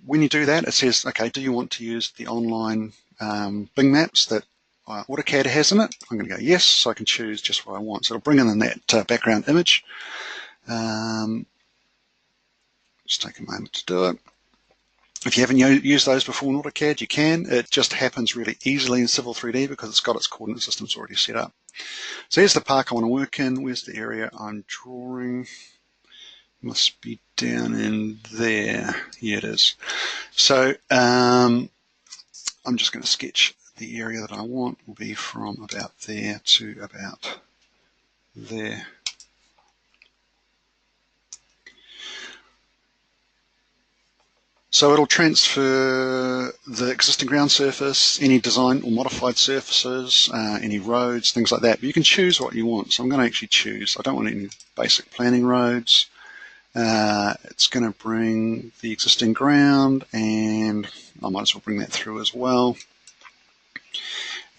when you do that, it says, okay, do you want to use the online Bing maps that AutoCAD has in it? I'm going to go yes, so I can choose just what I want. So it'll bring in that background image. Just take a moment to do it. If you haven't used those before in AutoCAD, you can. It just happens really easily in Civil 3D because it's got its coordinate systems already set up. So here's the park I want to work in. Where's the area I'm drawing? Must be down in there. Here it is. So I'm just going to sketch the area that I want. Will be from about there to about there. So it'll transfer the existing ground surface, any design or modified surfaces, any roads, things like that. But you can choose what you want. So I'm going to actually choose. I don't want any basic planning roads. It's going to bring the existing ground, and I might as well bring that through as well.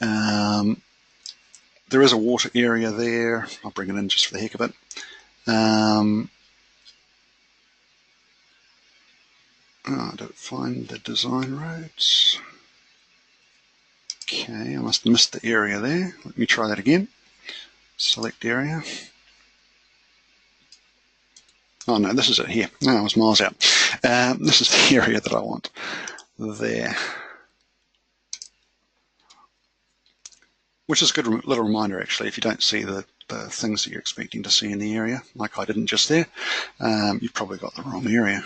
There is a water area there. I'll bring it in just for the heck of it. I don't find the design roads. Okay, I must have missed the area there. Let me try that again. Select area. Oh no, this is it here. No, I was miles out. This is the area that I want. There. Which is a good little reminder, actually, if you don't see the things that you're expecting to see in the area, like I didn't just there, you've probably got the wrong area.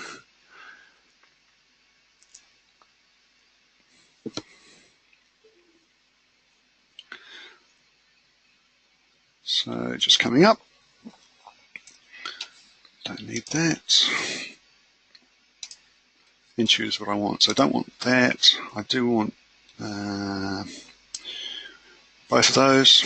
So just coming up. Don't need that. And choose what I want. So I don't want that. I do want both of those.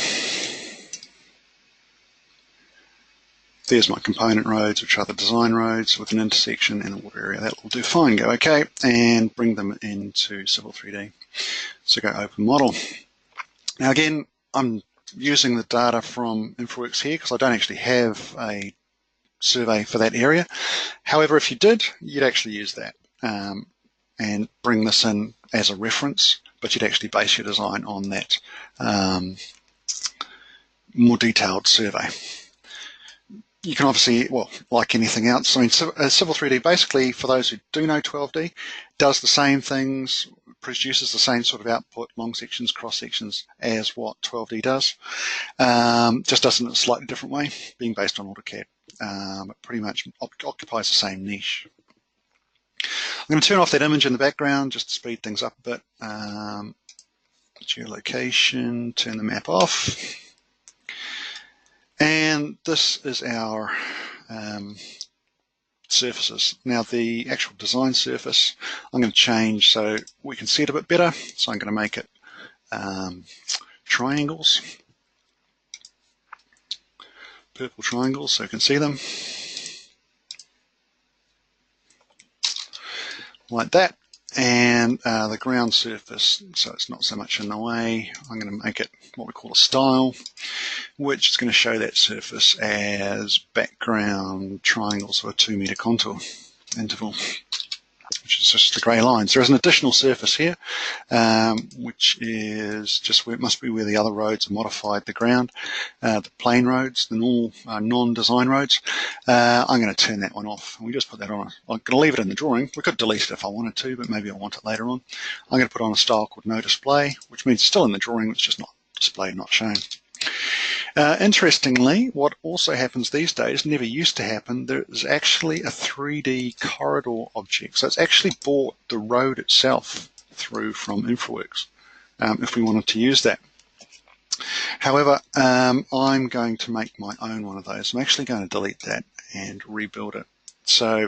there's my component roads, which are the design roads with an intersection and a water area. That will do fine. Go OK and bring them into Civil 3D. So go Open Model. Now again, I'm using the data from Infraworks here because I don't actually have a survey for that area. However, if you did, you'd actually use that and bring this in as a reference, but you'd actually base your design on that more detailed survey. You can obviously, well, like anything else, I mean, Civil 3D basically, for those who do know 12D, does the same things, produces the same sort of output, long sections, cross sections, as what 12D does. Just does it in a slightly different way, being based on AutoCAD. It pretty much occupies the same niche. I'm going to turn off that image in the background just to speed things up a bit. Geolocation, turn the map off. And this is our surfaces. Now the actual design surface, I'm going to change so we can see it a bit better. So I'm going to make it triangles, purple triangles so you can see them. Like that. And the ground surface, so it's not so much in the way, I'm going to make it what we call a style, which is going to show that surface as background triangles of a 2 meter contour interval, which is just the grey lines. There is an additional surface here, which is just where it must be where the other roads are modified the ground, the plain roads, the normal non-design roads. I'm going to turn that one off. And we just put that on. I'm going to leave it in the drawing. We could delete it if I wanted to, but maybe I want it later on. I'm going to put on a style called no display, which means it's still in the drawing, it's just not displayed, not shown. Interestingly, what also happens these days, never used to happen, there is actually a 3D corridor object. So it's actually brought the road itself through from Infraworks, if we wanted to use that. However, I'm going to make my own one of those. I'm actually going to delete that and rebuild it. So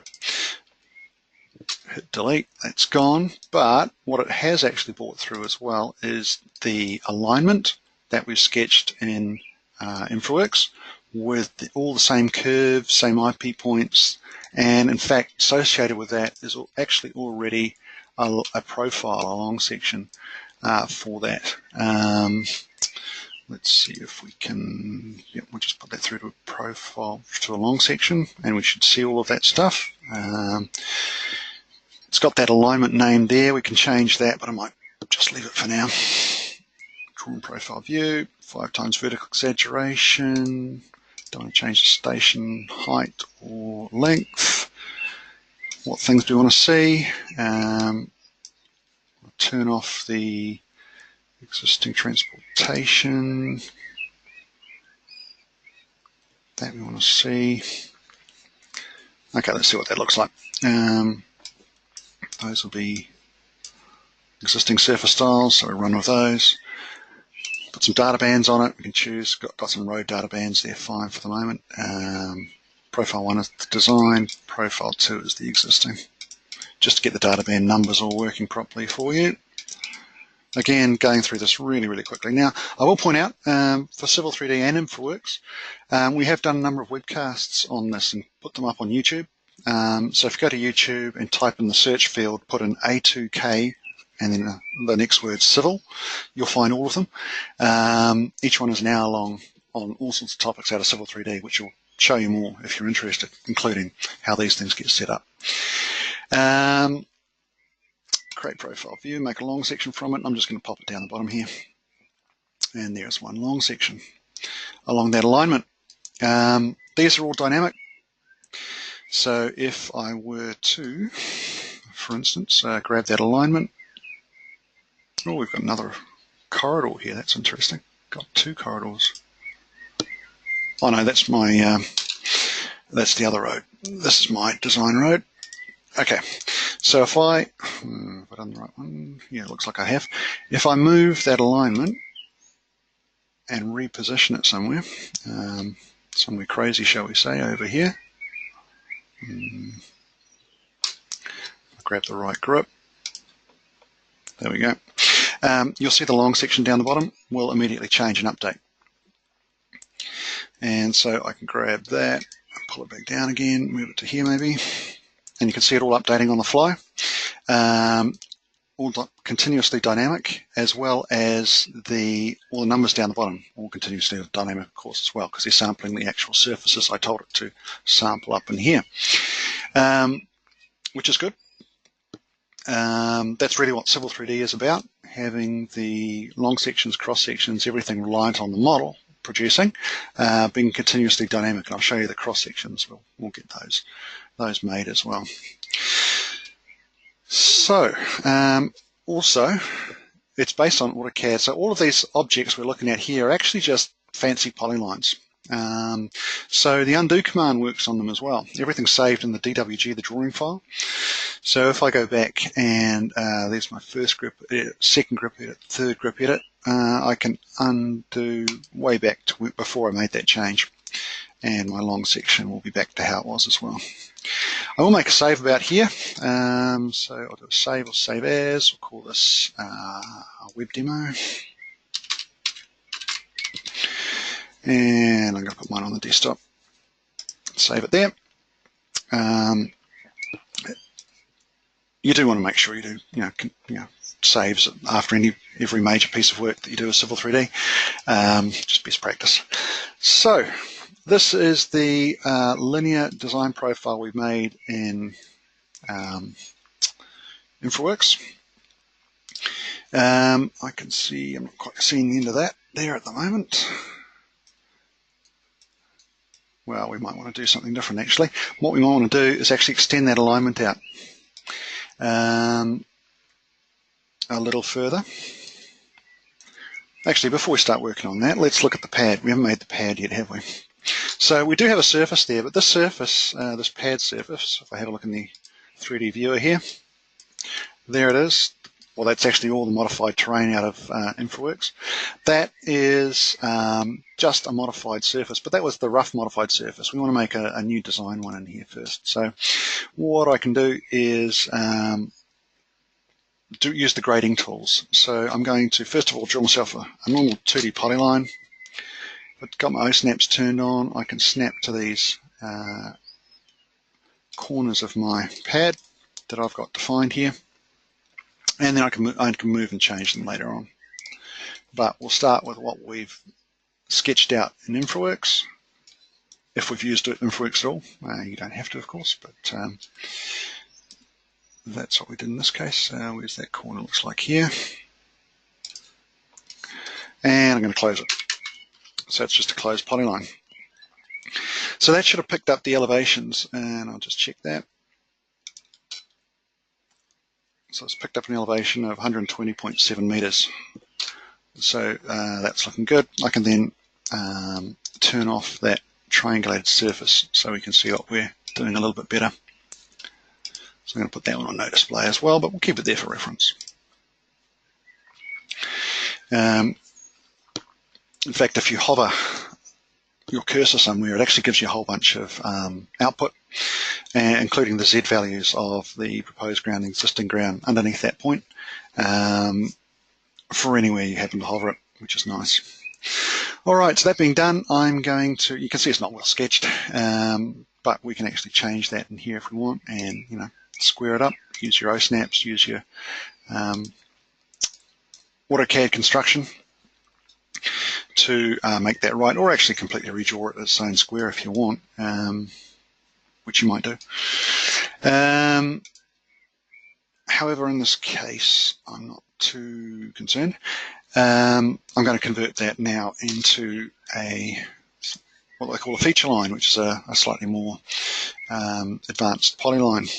hit delete, that's gone. But what it has actually brought through as well is the alignment that we've sketched in Infraworks with all the same curves, same IP points, and in fact associated with that is actually already a profile, a long section for that. Let's see if we can, we'll just put that through to a profile, to a long section, and we should see all of that stuff. It's got that alignment name there, we can change that, but I might just leave it for now. Draw and profile view, 5 times vertical exaggeration. Don't want to change the station height or length. What things do we want to see? Turn off the existing transportation. That we want to see. Okay, let's see what that looks like. Those will be existing surface styles, so we run with those. Put some data bands on it, we can choose, got some road data bands there, fine for the moment. Profile 1 is the design, profile 2 is the existing. Just to get the data band numbers all working properly for you. Again, going through this really, really quickly. Now, I will point out, for Civil 3D and Infraworks, we have done a number of webcasts on this and put them up on YouTube. So if you go to YouTube and type in the search field, put in A2K, and then the next word, civil, you'll find all of them. Each one is an hour long on all sorts of topics out of Civil 3D, which will show you more if you're interested, including how these things get set up. Create profile view, make a long section from it. I'm just going to pop it down the bottom here. And there's one long section along that alignment. These are all dynamic. So if I were to, for instance, grab that alignment. Oh, we've got another corridor here. That's interesting. Got 2 corridors. Oh no, that's my, that's the other road. This is my design road. Okay, so if I, have I done the right one? Yeah, it looks like I have. If I move that alignment and reposition it somewhere crazy, shall we say, over here. Grab the right grip. There we go. You'll see the long section down the bottom will immediately change and update. And so I can grab that, pull it back down again, move it to here maybe, and you can see it all updating on the fly. All continuously dynamic, as well as all the numbers down the bottom, all continuously dynamic, of course, as well, because they're sampling the actual surfaces I told it to sample up in here, which is good. That's really what Civil 3D is about, having the long sections, cross sections, everything reliant on the model producing, being continuously dynamic. And I'll show you the cross sections. We'll get those made as well. So also, it's based on AutoCAD. So all of these objects we're looking at here are actually just fancy polylines. So the undo command works on them as well. Everything's saved in the DWG, the drawing file. So if I go back and there's my first grip edit, second grip edit, third grip edit, I can undo way back to before I made that change. And my long section will be back to how it was as well. I will make a save about here. So I'll do a save or save as. We'll call this a web demo. And I'm going to put mine on the desktop. Save it there. You do want to make sure you do, saves after every major piece of work that you do with Civil 3D. Just best practice. So this is the linear design profile we made in Infraworks. I can see, I'm not quite seeing the end of that there at the moment. Well, we might want to do something different actually. What we might want to do is actually extend that alignment out a little further. Actually, before we start working on that, let's look at the pad. We haven't made the pad yet, have we? So we do have a surface there, but this surface, this pad surface, if I have a look in the 3D viewer here, there it is. Well, that's actually all the modified terrain out of Infraworks. That is just a modified surface, but that was the rough modified surface. We want to make a new design one in here first. So what I can do is use the grading tools. So I'm going to, first of all, draw myself a normal 2D polyline. I've got my O-snaps turned on. I can snap to these corners of my pad that I've got defined here. And then I can move and change them later on. But we'll start with what we've sketched out in Infraworks. If we've used Infraworks at all, you don't have to, of course, but that's what we did in this case. Where's that corner? Looks like here. And I'm going to close it. So it's just a closed polyline. So that should have picked up the elevations, and I'll just check that. So it's picked up an elevation of 120.7 meters. So that's looking good. I can then turn off that triangulated surface so we can see what we're doing a little bit better. So I'm going to put that one on no display as well, but we'll keep it there for reference. In fact, if you hover your cursor somewhere, it actually gives you a whole bunch of output, including the Z values of the proposed ground and existing ground underneath that point, for anywhere you happen to hover it, which is nice. All right, so that being done, I'm going to, you can see it's not well sketched, but we can actually change that in here if we want, and square it up, use your O-snaps, use your AutoCAD construction to make that right, or actually completely redraw it as its own square if you want, which you might do. However, in this case, I'm not too concerned. I'm going to convert that now into what they call a feature line, which is a slightly more advanced polyline.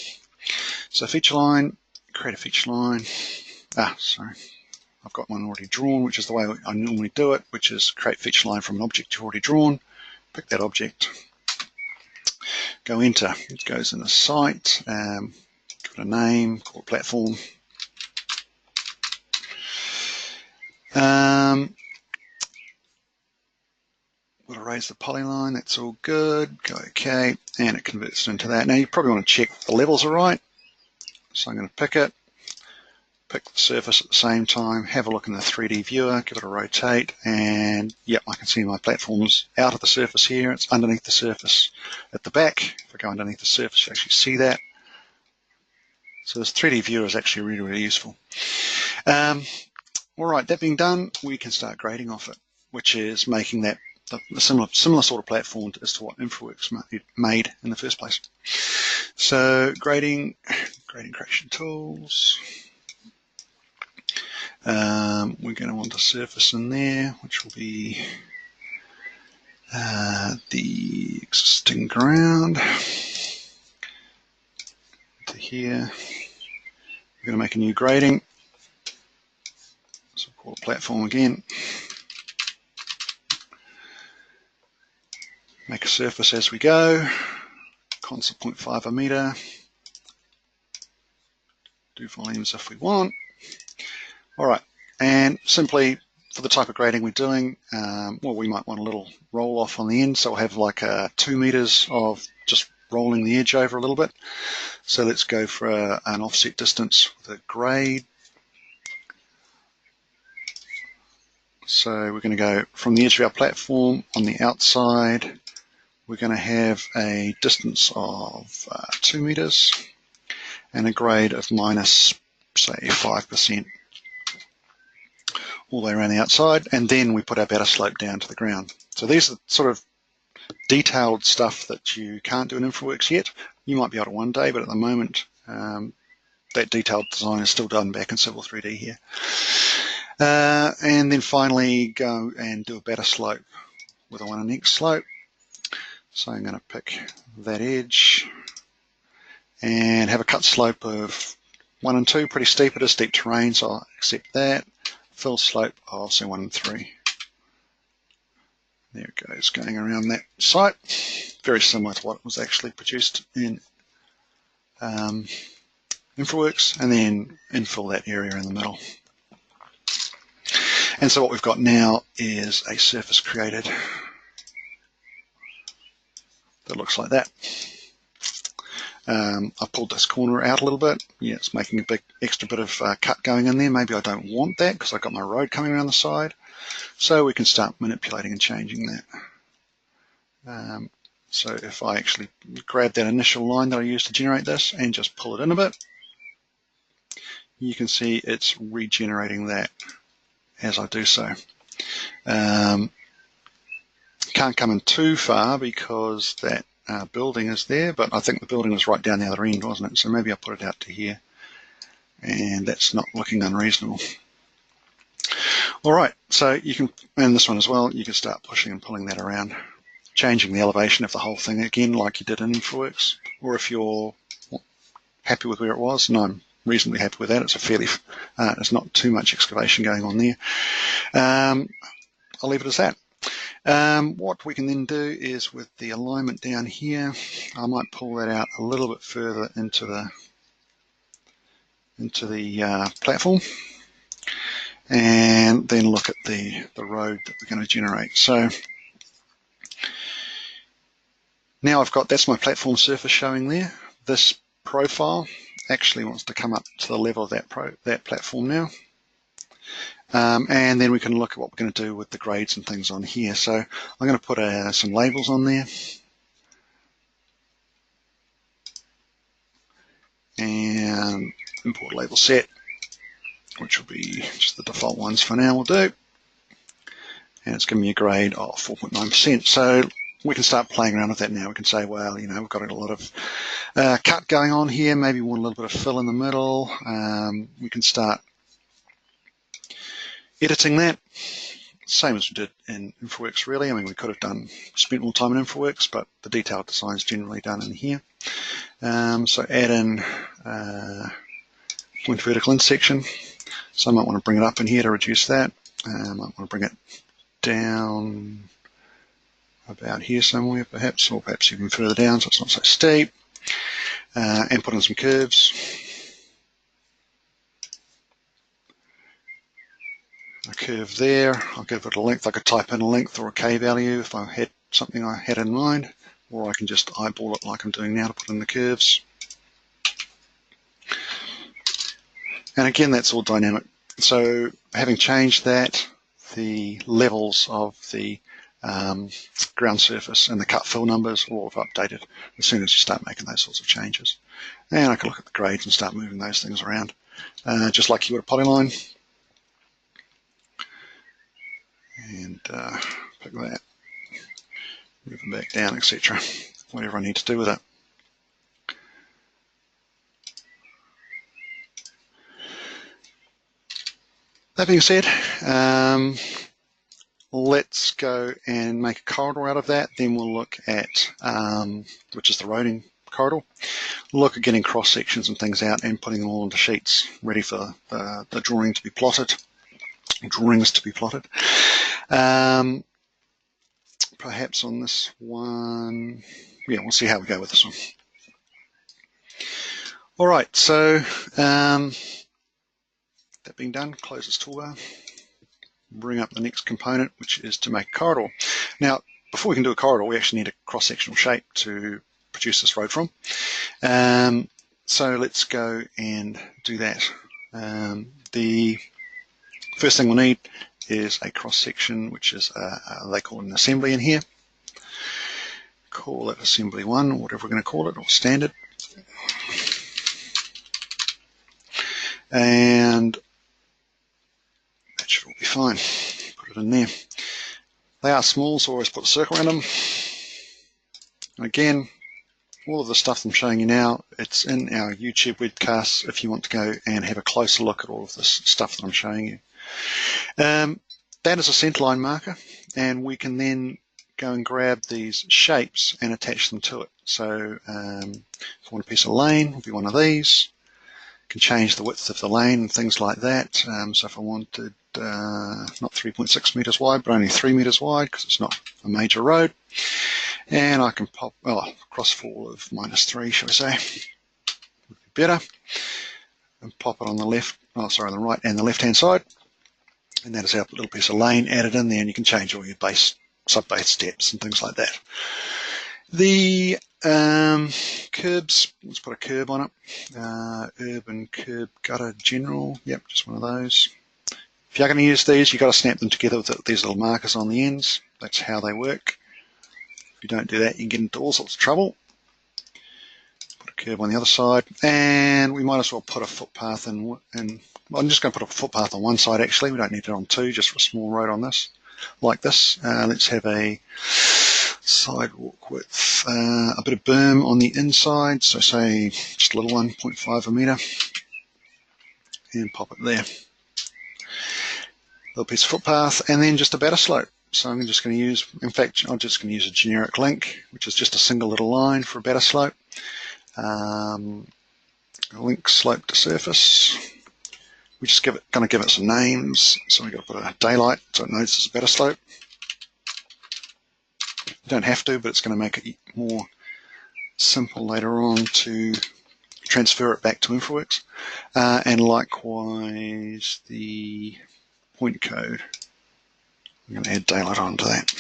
So feature line, create a feature line. Sorry. I've got one already drawn, which is the way I normally do it, which is create feature line from an object you've already drawn. Pick that object, go enter. It goes in the site, give it a name, call it platform. We'll erase the polyline, that's all good. Go OK, and it converts it into that. Now you probably want to check the levels are right. So I'm going to pick pick the surface at the same time, have a look in the 3D viewer, give it a rotate, and yep, I can see my platform's out of the surface here. It's underneath the surface at the back. If I go underneath the surface, you actually see that. So this 3D viewer is actually really, really useful. All right, that being done, we can start grading off it, which is making that a similar sort of platform as to what Infraworks made in the first place. So grading creation tools. We're going to want a surface in there, which will be the existing ground to here. We're going to make a new grading. So call it platform again. Make a surface as we go. Const 0.5 a meter. Do volumes if we want. All right, and simply for the type of grading we're doing, well, we might want a little roll off on the end, so we'll have like 2 meters of just rolling the edge over a little bit. So let's go for an offset distance with a grade. So we're going to go from the edge of our platform on the outside. We're going to have a distance of 2 meters and a grade of minus, say, 5% all the way around the outside, and then we put our better slope down to the ground. So these are sort of detailed stuff that you can't do in Infraworks yet. You might be able to one day, but at the moment that detailed design is still done back in Civil 3D here. And then finally go and do a better slope with a 1 x slope. So I'm going to pick that edge and have a cut slope of 1 and 2, pretty steep. It is steep terrain, so I'll accept that. Fill slope of say 1 and 3. There it goes, going around that site. Very similar to what was actually produced in Infraworks, and then infill that area in the middle. And so what we've got now is a surface created that looks like that. I've pulled this corner out a little bit. Yeah, it's making a big extra bit of cut going in there. Maybe I don't want that because I've got my road coming around the side. So we can start manipulating and changing that. So if I actually grab that initial line that I used to generate this and just pull it in a bit, you can see it's regenerating that as I do so. Can't come in too far because that building is there, but I think the building was right down the other end, wasn't it? So maybe I'll put it out to here, and that's not looking unreasonable. All right, so you can, and this one as well, you can start pushing and pulling that around, changing the elevation of the whole thing again like you did in Infraworks, or if you're happy with where it was, and I'm reasonably happy with that, it's a fairly, there's not too much excavation going on there. I'll leave it as that. What we can then do is with the alignment down here, I might pull that out a little bit further into the platform, and then look at the road that we're going to generate. So now I've got, that's my platform surface showing there. This profile actually wants to come up to the level of that platform now. And then we can look at what we're going to do with the grades and things on here. So I'm going to put some labels on there. And import label set, which will be just the default ones for now will do. And it's giving me a grade of 4.9%. So we can start playing around with that now. We can say, well, you know, we've got a lot of cut going on here. Maybe we want a little bit of fill in the middle. We can start editing that, same as we did in Infraworks really. I mean, we could have spent more time in Infraworks, but the detailed design is generally done in here. So add in point vertical intersection. So I might want to bring it up in here to reduce that. I might want to bring it down about here somewhere perhaps, or perhaps even further down so it's not so steep. And put in some curves. A curve there, I'll give it a length. I could type in a length or a K value if I had something I had in mind, or I can just eyeball it like I'm doing now to put in the curves. And again, that's all dynamic. So having changed that, the levels of the ground surface and the cut fill numbers will all have updated as soon as you start making those sorts of changes. And I can look at the grades and start moving those things around, just like you would a polyline. And pick that, move it back down, etc. Whatever I need to do with it. That being said, let's go and make a corridor out of that. Then we'll look at, which is the roading corridor. Look at getting cross sections and things out and putting them all into sheets, ready for the drawing to be plotted, drawings to be plotted. Perhaps on this one, yeah, we'll see how we go with this one. All right, so that being done, close this toolbar, bring up the next component, which is to make a corridor. Now, before we can do a corridor, we actually need a cross-sectional shape to produce this road from. So let's go and do that. The first thing we'll need is a cross-section, which is, they call it an assembly in here. Call it assembly 1, or whatever we're going to call it, or standard. And that should all be fine. Put it in there. They are small, so always put a circle around them. And again, all of the stuff I'm showing you now, it's in our YouTube webcasts if you want to go and have a closer look at all of this stuff that I'm showing you. That is a centerline marker, and we can then go and grab these shapes and attach them to it. So if I want a piece of lane, it'll be one of these. Can change the width of the lane and things like that. So if I wanted not 3.6 meters wide, but only 3 meters wide because it's not a major road, and I can pop crossfall of -3, shall we say, would be better, and pop it on the left, on the right and the left hand side, and that is our little piece of lane added in there, and you can change all your base, sub-base steps and things like that. The curbs, let's put a curb on it. Urban curb gutter general, yep, just one of those. If you're going to use these, you've got to snap them together with these little markers on the ends. That's how they work. If you don't do that, you can get into all sorts of trouble. Put a curb on the other side, and we might as well put a footpath in. Well, I'm just going to put a footpath on one side actually. We don't need it on two, just for a small road on this, like this. Let's have a sidewalk width, a bit of berm on the inside, so say just a little one, 0.5 a meter, and pop it there. Little piece of footpath, and then just a batter slope. So I'm just going to use, in fact, I'm just going to use a generic link, which is just a single little line for a batter slope. Link slope to surface. We just going to give it some names. So we've got to put a daylight so it knows it's a batter slope. You don't have to, but it's going to make it more simple later on to transfer it back to Infraworks. And likewise the point code. I'm going to add daylight onto that.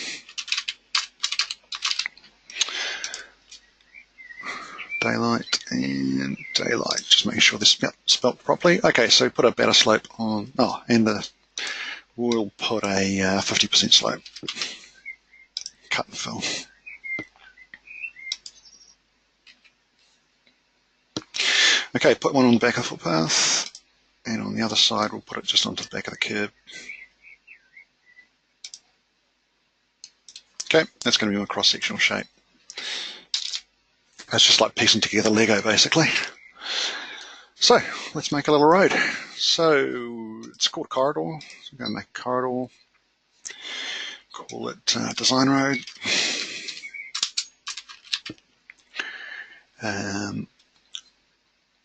Daylight and daylight, just making sure this is spelt properly. Okay, so put a batter slope on, and we'll put a 50% slope. Cut and fill. Okay, put one on the back of the footpath, and on the other side we'll put it just onto the back of the curb. Okay, that's going to be a cross-sectional shape. That's just like piecing together Lego, basically. So let's make a little road. So it's called a corridor. So we're going to make a corridor. Call it design road.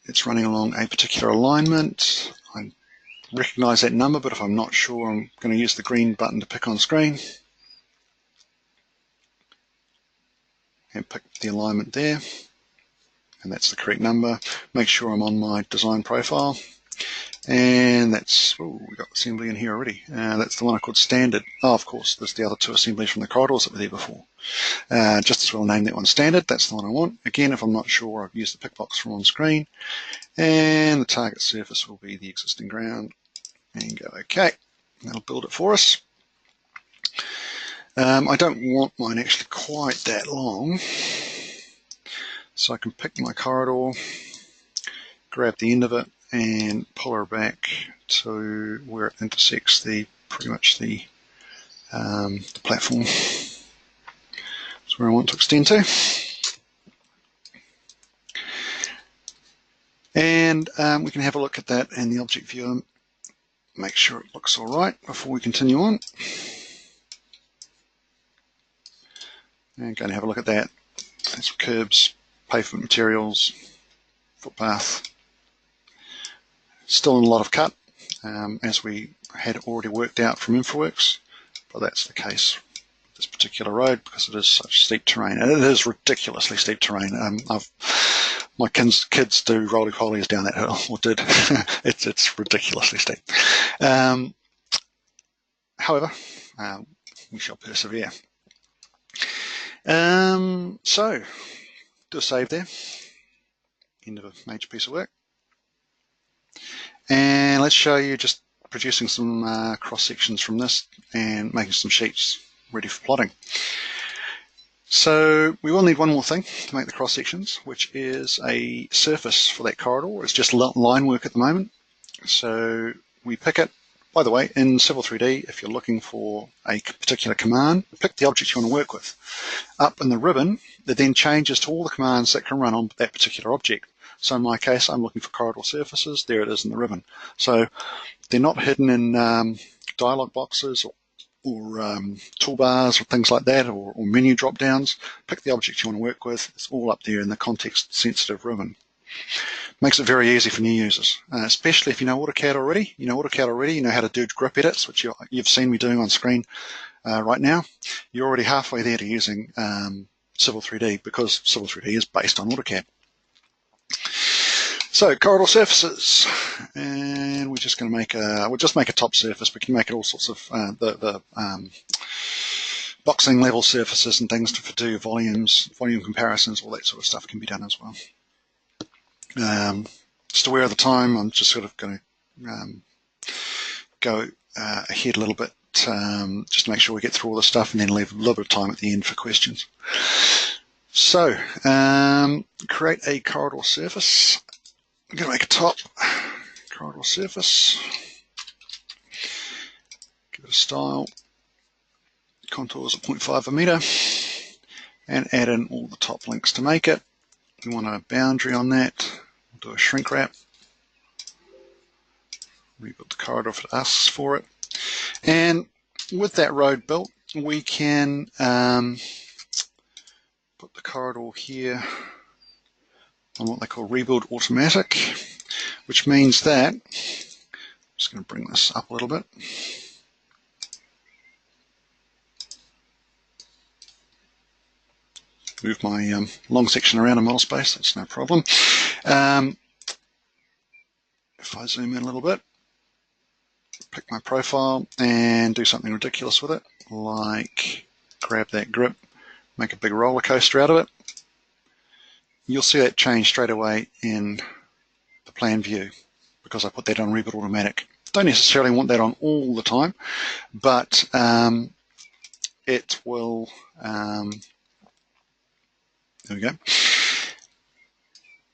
It's running along a particular alignment. I recognize that number, but if I'm not sure, I'm going to use the green button to pick on screen. And pick the alignment there. And that's the correct number. Make sure I'm on my design profile. And that's, oh, we got assembly in here already. That's the one I called standard. Oh, of course, there's the other two assemblies from the corridors that were there before. Just as well name that one standard. That's the one I want. Again, if I'm not sure, I've used the pick box from on screen. And the target surface will be the existing ground. And go OK. That'll build it for us. I don't want mine actually quite that long. So I can pick my corridor, grab the end of it, and pull her back to where it intersects pretty much the platform. That's where I want to extend to. And we can have a look at that in the object viewer, make sure it looks all right before we continue on. And go and have a look at that. That's curbs, pavement materials, footpath. Still in a lot of cut, as we had already worked out from Infraworks, but that's the case with this particular road because it is such steep terrain, and it is ridiculously steep terrain. My kids do roly-polies down that hill, or did. it's ridiculously steep. However, we shall persevere. So, do a save there. End of a major piece of work. And let's show you just producing some cross sections from this and making some sheets ready for plotting. So we will need one more thing to make the cross sections, which is a surface for that corridor. It's just line work at the moment. So we pick it. By the way, in Civil 3D, if you're looking for a particular command, pick the object you want to work with. Up in the ribbon, it then changes to all the commands that can run on that particular object. So in my case, I'm looking for corridor surfaces. There it is in the ribbon. So they're not hidden in dialog boxes or toolbars or things like that, or menu drop-downs. Pick the object you want to work with. It's all up there in the context-sensitive ribbon. Makes it very easy for new users, especially if you know AutoCAD already. You know how to do grip edits, which you've seen me doing on screen right now. You're already halfway there to using Civil 3D because Civil 3D is based on AutoCAD. So corridor surfaces, and we're just going to make we'll just make a top surface. We can make it all sorts of the boxing level surfaces and things to do volumes, volume comparisons, all that sort of stuff can be done as well. Just aware of the time, I'm just sort of going to go ahead a little bit just to make sure we get through all this stuff and then leave a little bit of time at the end for questions. So, create a corridor surface. I'm going to make a top corridor surface. Give it a style. Contours at 0.5 a meter. And add in all the top links to make it. We want a boundary on that. We'll do a shrink wrap. Rebuild the corridor if it asks for it. And with that road built, we can put the corridor here on what they call rebuild automatic, which means that, I'm just going to bring this up a little bit. Move my long section around in model space, that's no problem. If I zoom in a little bit, pick my profile and do something ridiculous with it, like grab that grip, make a big roller coaster out of it. You'll see that change straight away in the plan view because I put that on Rebuild Automatic. Don't necessarily want that on all the time, but it will, there we go.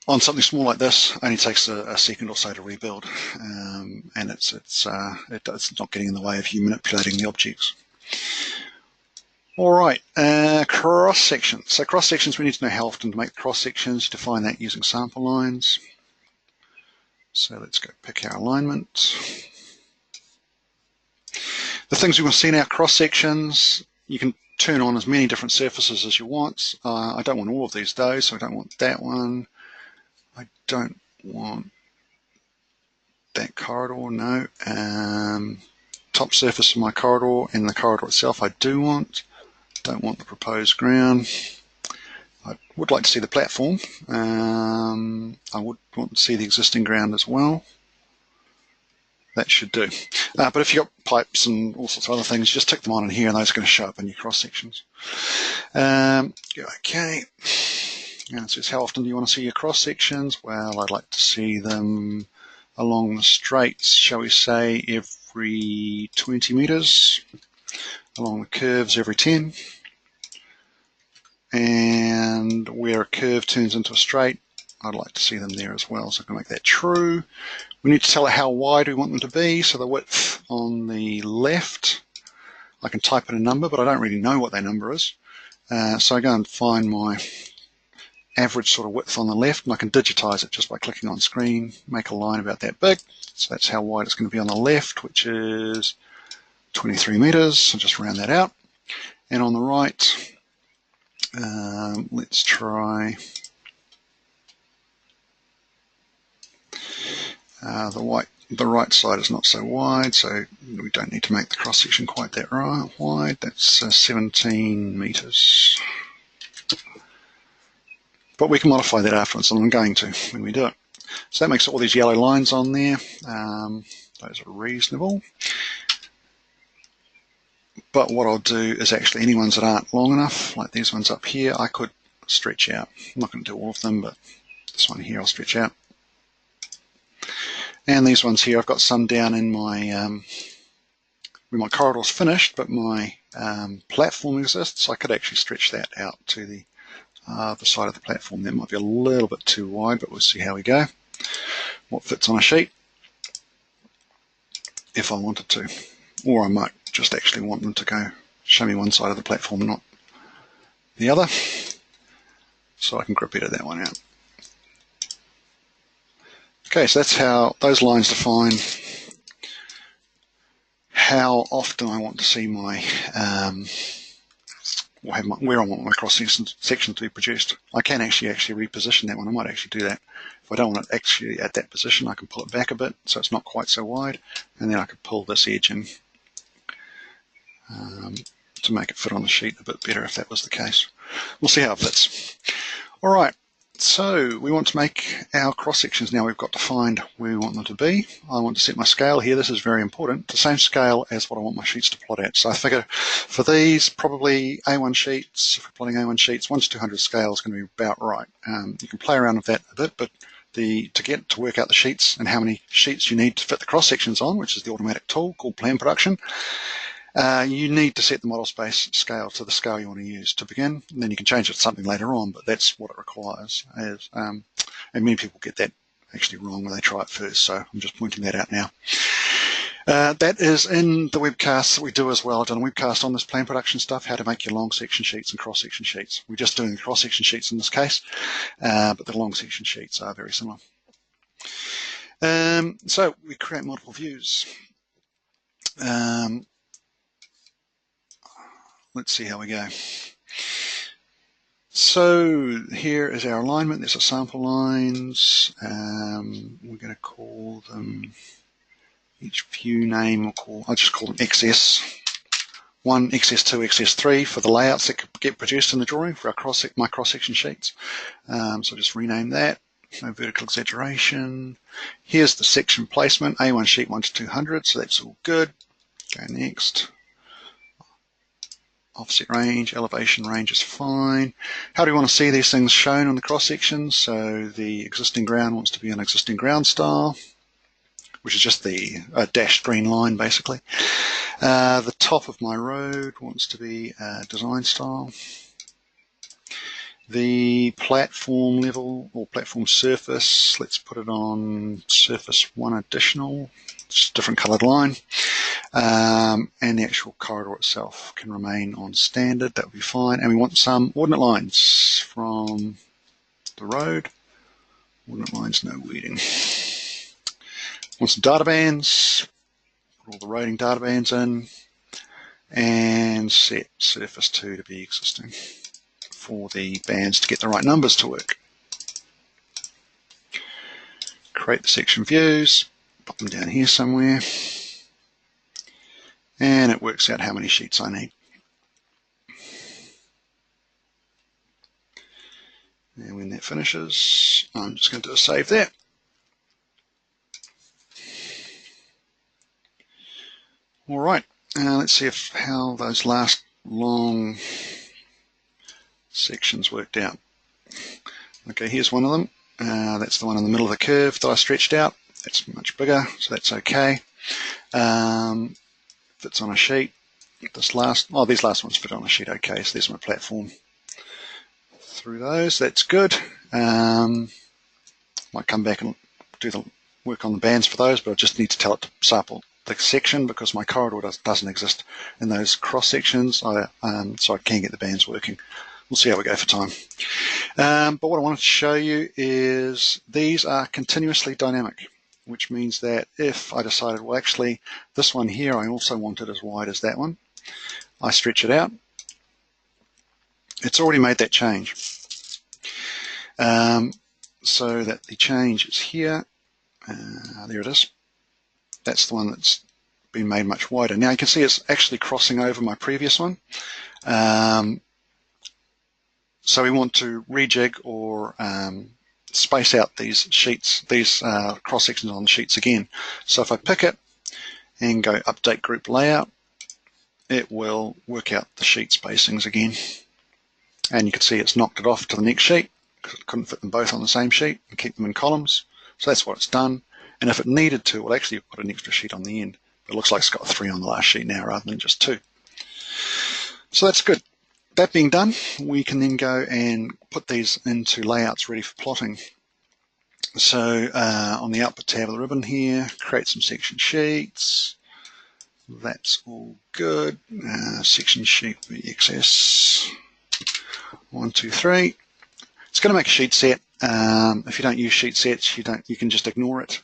On something small like this, only takes a second or so to rebuild, and it's not getting in the way of you manipulating the objects. All right, cross sections. So cross sections, we need to know how often to make cross sections. Define that using sample lines. So let's go pick our alignment. The things we want to see in our cross sections, you can turn on as many different surfaces as you want. I don't want all of these though, so I don't want that one. I don't want that corridor, no. Top surface of my corridor and the corridor itself I do want. Don't want the proposed ground. I would like to see the platform. I would want to see the existing ground as well. that should do. But if you've got pipes and all sorts of other things, just tick them on in here and those are going to show up in your cross sections. Okay. And it says, how often do you want to see your cross sections? Well, I'd like to see them along the straights, shall we say, every 20 meters, along the curves every 10, and where a curve turns into a straight, I'd like to see them there as well. So I'm going to make that true. We need to tell it how wide we want them to be. So the width on the left, I can type in a number, but I don't really know what that number is. So I go and find my average sort of width on the left, and I can digitize it just by clicking on screen, make a line about that big. So that's how wide it's going to be on the left, which is 23 meters. So just round that out. And on the right, let's try the right side is not so wide, so we don't need to make the cross section quite that wide. That's 17 meters. But we can modify that afterwards, and I'm going to when we do it. So that makes all these yellow lines on there. Those are reasonable. But what I'll do is actually any ones that aren't long enough, like these ones up here, I could stretch out. I'm not going to do all of them, but this one here I'll stretch out. And these ones here, I've got some down in my, where my corridor's finished, but my platform exists. I could actually stretch that out to the side of the platform. That might be a little bit too wide, but we'll see how we go. What fits on a sheet, if I wanted to. Or I might just actually want them to go show me one side of the platform, not the other. So I can grip edit that one out. Okay, so that's how those lines define how often I want to see my, where I want my cross section to be produced. I can actually reposition that one. I might actually do that. If I don't want it actually at that position, I can pull it back a bit so it's not quite so wide, and then I could pull this edge in to make it fit on the sheet a bit better if that was the case. We'll see how it fits. All right. So we want to make our cross sections now. We've got to find where we want them to be. I want to set my scale here. This is very important. The same scale as what I want my sheets to plot at. So I figure for these, probably A1 sheets, if we're plotting A1 sheets, 1 to 200 scale is going to be about right. You can play around with that a bit, but to work out the sheets and how many sheets you need to fit the cross sections on, which is the automatic tool called Plan Production, you need to set the model space scale to the scale you want to use to begin, and then you can change it to something later on, but that's what it requires. And many people get that actually wrong when they try it first, so I'm just pointing that out now. That is in the webcasts that we do as well. I've done a webcast on this plan production stuff, how to make your long section sheets and cross section sheets. We're just doing the cross section sheets in this case, but the long section sheets are very similar. So we create multiple views. Let's see how we go. So here is our alignment. There's our sample lines. We're going to call them, each view name, I'll just call them XS1, XS2, XS3 for the layouts that get produced in the drawing for our my cross-section sheets. So just rename that. No vertical exaggeration. Here's the section placement, A1 sheet 1 to 200, so that's all good. Go next. Offset range, elevation range is fine. How do we want to see these things shown on the cross section? So the existing ground wants to be an existing ground style, which is just the dashed green line basically. The top of my road wants to be design style. The platform level or platform surface, let's put it on surface 1 additional, it's a different colored line. And the actual corridor itself can remain on standard, that would be fine. And we want some ordinate lines from the road. Ordinate lines, no weeding. Want some data bands, put all the roading data bands in, and set surface 2 to be existing for the bands to get the right numbers to work. Create the section views, put them down here somewhere, and it works out how many sheets I need. And when that finishes, I'm just going to do a save there. All right, let's see how those last long sections worked out. Okay, here's one of them. That's the one in the middle of the curve that I stretched out. That's much bigger, so that's okay. Fits on a sheet. These last ones fit on a sheet okay, so there's my platform through those. That's good. Might come back and do the work on the bands for those, but I just need to tell it to sample the section because my corridor doesn't exist in those cross sections, so I can get the bands working. We'll see how we go for time. But what I wanted to show you is these are continuously dynamic, which means that if I decided, well, actually, this one here I also want it as wide as that one, I stretch it out. It's already made that change. So that the change is here. There it is. That's the one that's been made much wider. Now you can see it's actually crossing over my previous one. So we want to rejig or space out these sheets, these cross sections on the sheets again. So if I pick it and go update group layout, it will work out the sheet spacings again. And you can see it's knocked it off to the next sheet because it couldn't fit them both on the same sheet and keep them in columns. So that's what it's done. And if it needed to, well, actually put an extra sheet on the end. It looks like it's got 3 on the last sheet now rather than just 2. So that's good. That being done, we can then go and put these into layouts ready for plotting. So on the output tab of the ribbon here, create some section sheets. That's all good. Section sheet VXS 1, 2, 3. It's going to make a sheet set. If you don't use sheet sets, you can just ignore it.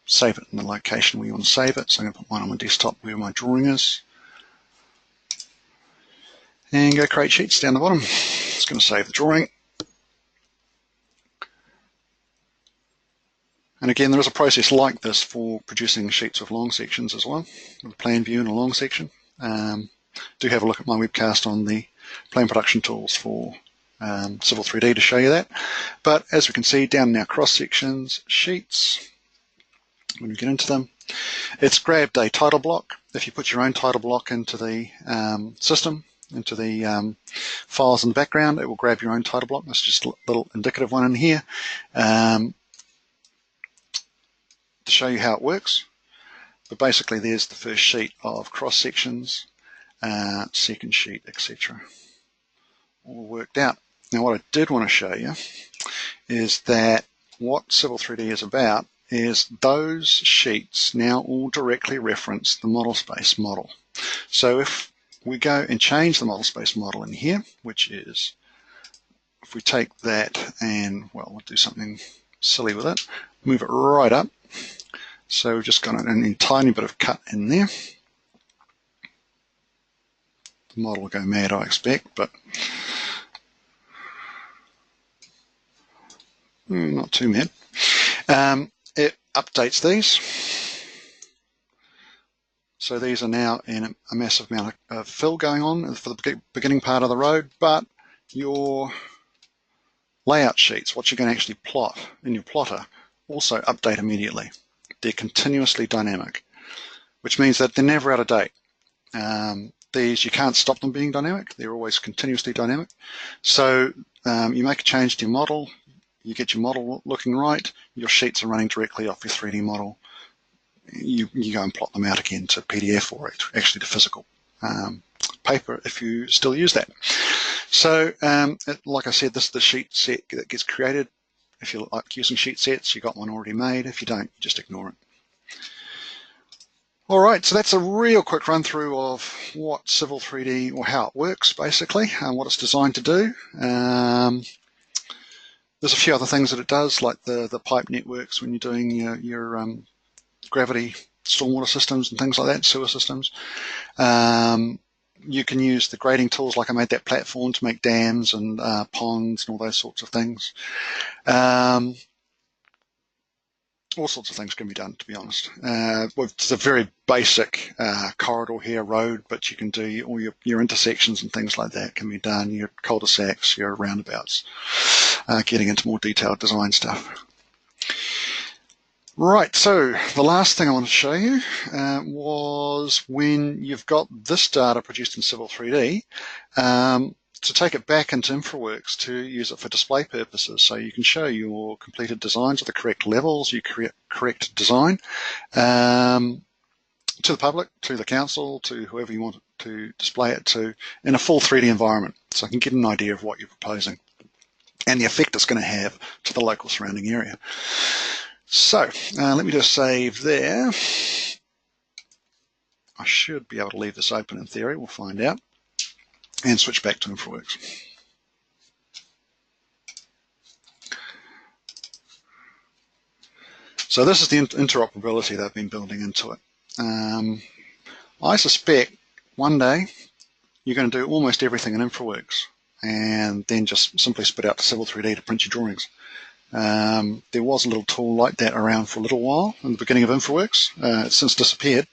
Save it in the location where you want to save it. So I'm going to put one on my desktop where my drawing is. And go create sheets down the bottom. It's going to save the drawing. And again, there is a process like this for producing sheets with long sections as well, with a plan view and a long section. Do have a look at my webcast on the plan production tools for Civil 3D to show you that. But as we can see down in our cross sections sheets, when we get into them, it's grabbed a title block. If you put your own title block into the system, into the files in the background, it will grab your own title block. That's just a little indicative one in here to show you how it works. But basically there's the first sheet of cross sections, second sheet, etc. All worked out. Now what I did want to show you is that what Civil 3D is about is those sheets now all directly reference the model space model. So if we go and change the model space model in here, which is, if we take that and, well, we'll do something silly with it, move it right up. So we've just got a tiny bit of cut in there. The model will go mad, I expect, but not too mad. It updates these. So these are now in a massive amount of fill going on for the beginning part of the road, but your layout sheets, what you're going to actually plot in your plotter, also update immediately. They're continuously dynamic, which means that they're never out of date. These, you can't stop them being dynamic. They're always continuously dynamic. So you make a change to your model, you get your model looking right, your sheets are running directly off your 3D model. You go and plot them out again to PDF or actually to physical paper if you still use that. So like I said, this is the sheet set that gets created. If you like using sheet sets, you've got one already made. If you don't, you just ignore it. All right, so that's a real quick run through of what Civil 3D, or how it works basically, and what it's designed to do. There's a few other things that it does, like the pipe networks when you're doing your gravity stormwater systems and things like that, sewer systems. You can use the grading tools, like I made that platform to make dams and ponds and all those sorts of things. All sorts of things can be done, to be honest. It's a very basic corridor here, road, but you can do all your intersections and things like that can be done, your cul-de-sacs, your roundabouts, getting into more detailed design stuff. Right, so the last thing I want to show you was when you've got this data produced in Civil 3D, to take it back into Infraworks to use it for display purposes. So you can show your completed designs at the correct levels, your correct design, to the public, to the council, to whoever you want to display it to in a full 3D environment. So I can get an idea of what you're proposing and the effect it's going to have to the local surrounding area. So let me just save there. I should be able to leave this open in theory, we'll find out, and switch back to Infraworks. So this is the interoperability they've been building into it. I suspect one day you're going to do almost everything in Infraworks and then just simply spit out to Civil 3D to print your drawings. There was a little tool like that around for a little while in the beginning of Infraworks. It's since disappeared,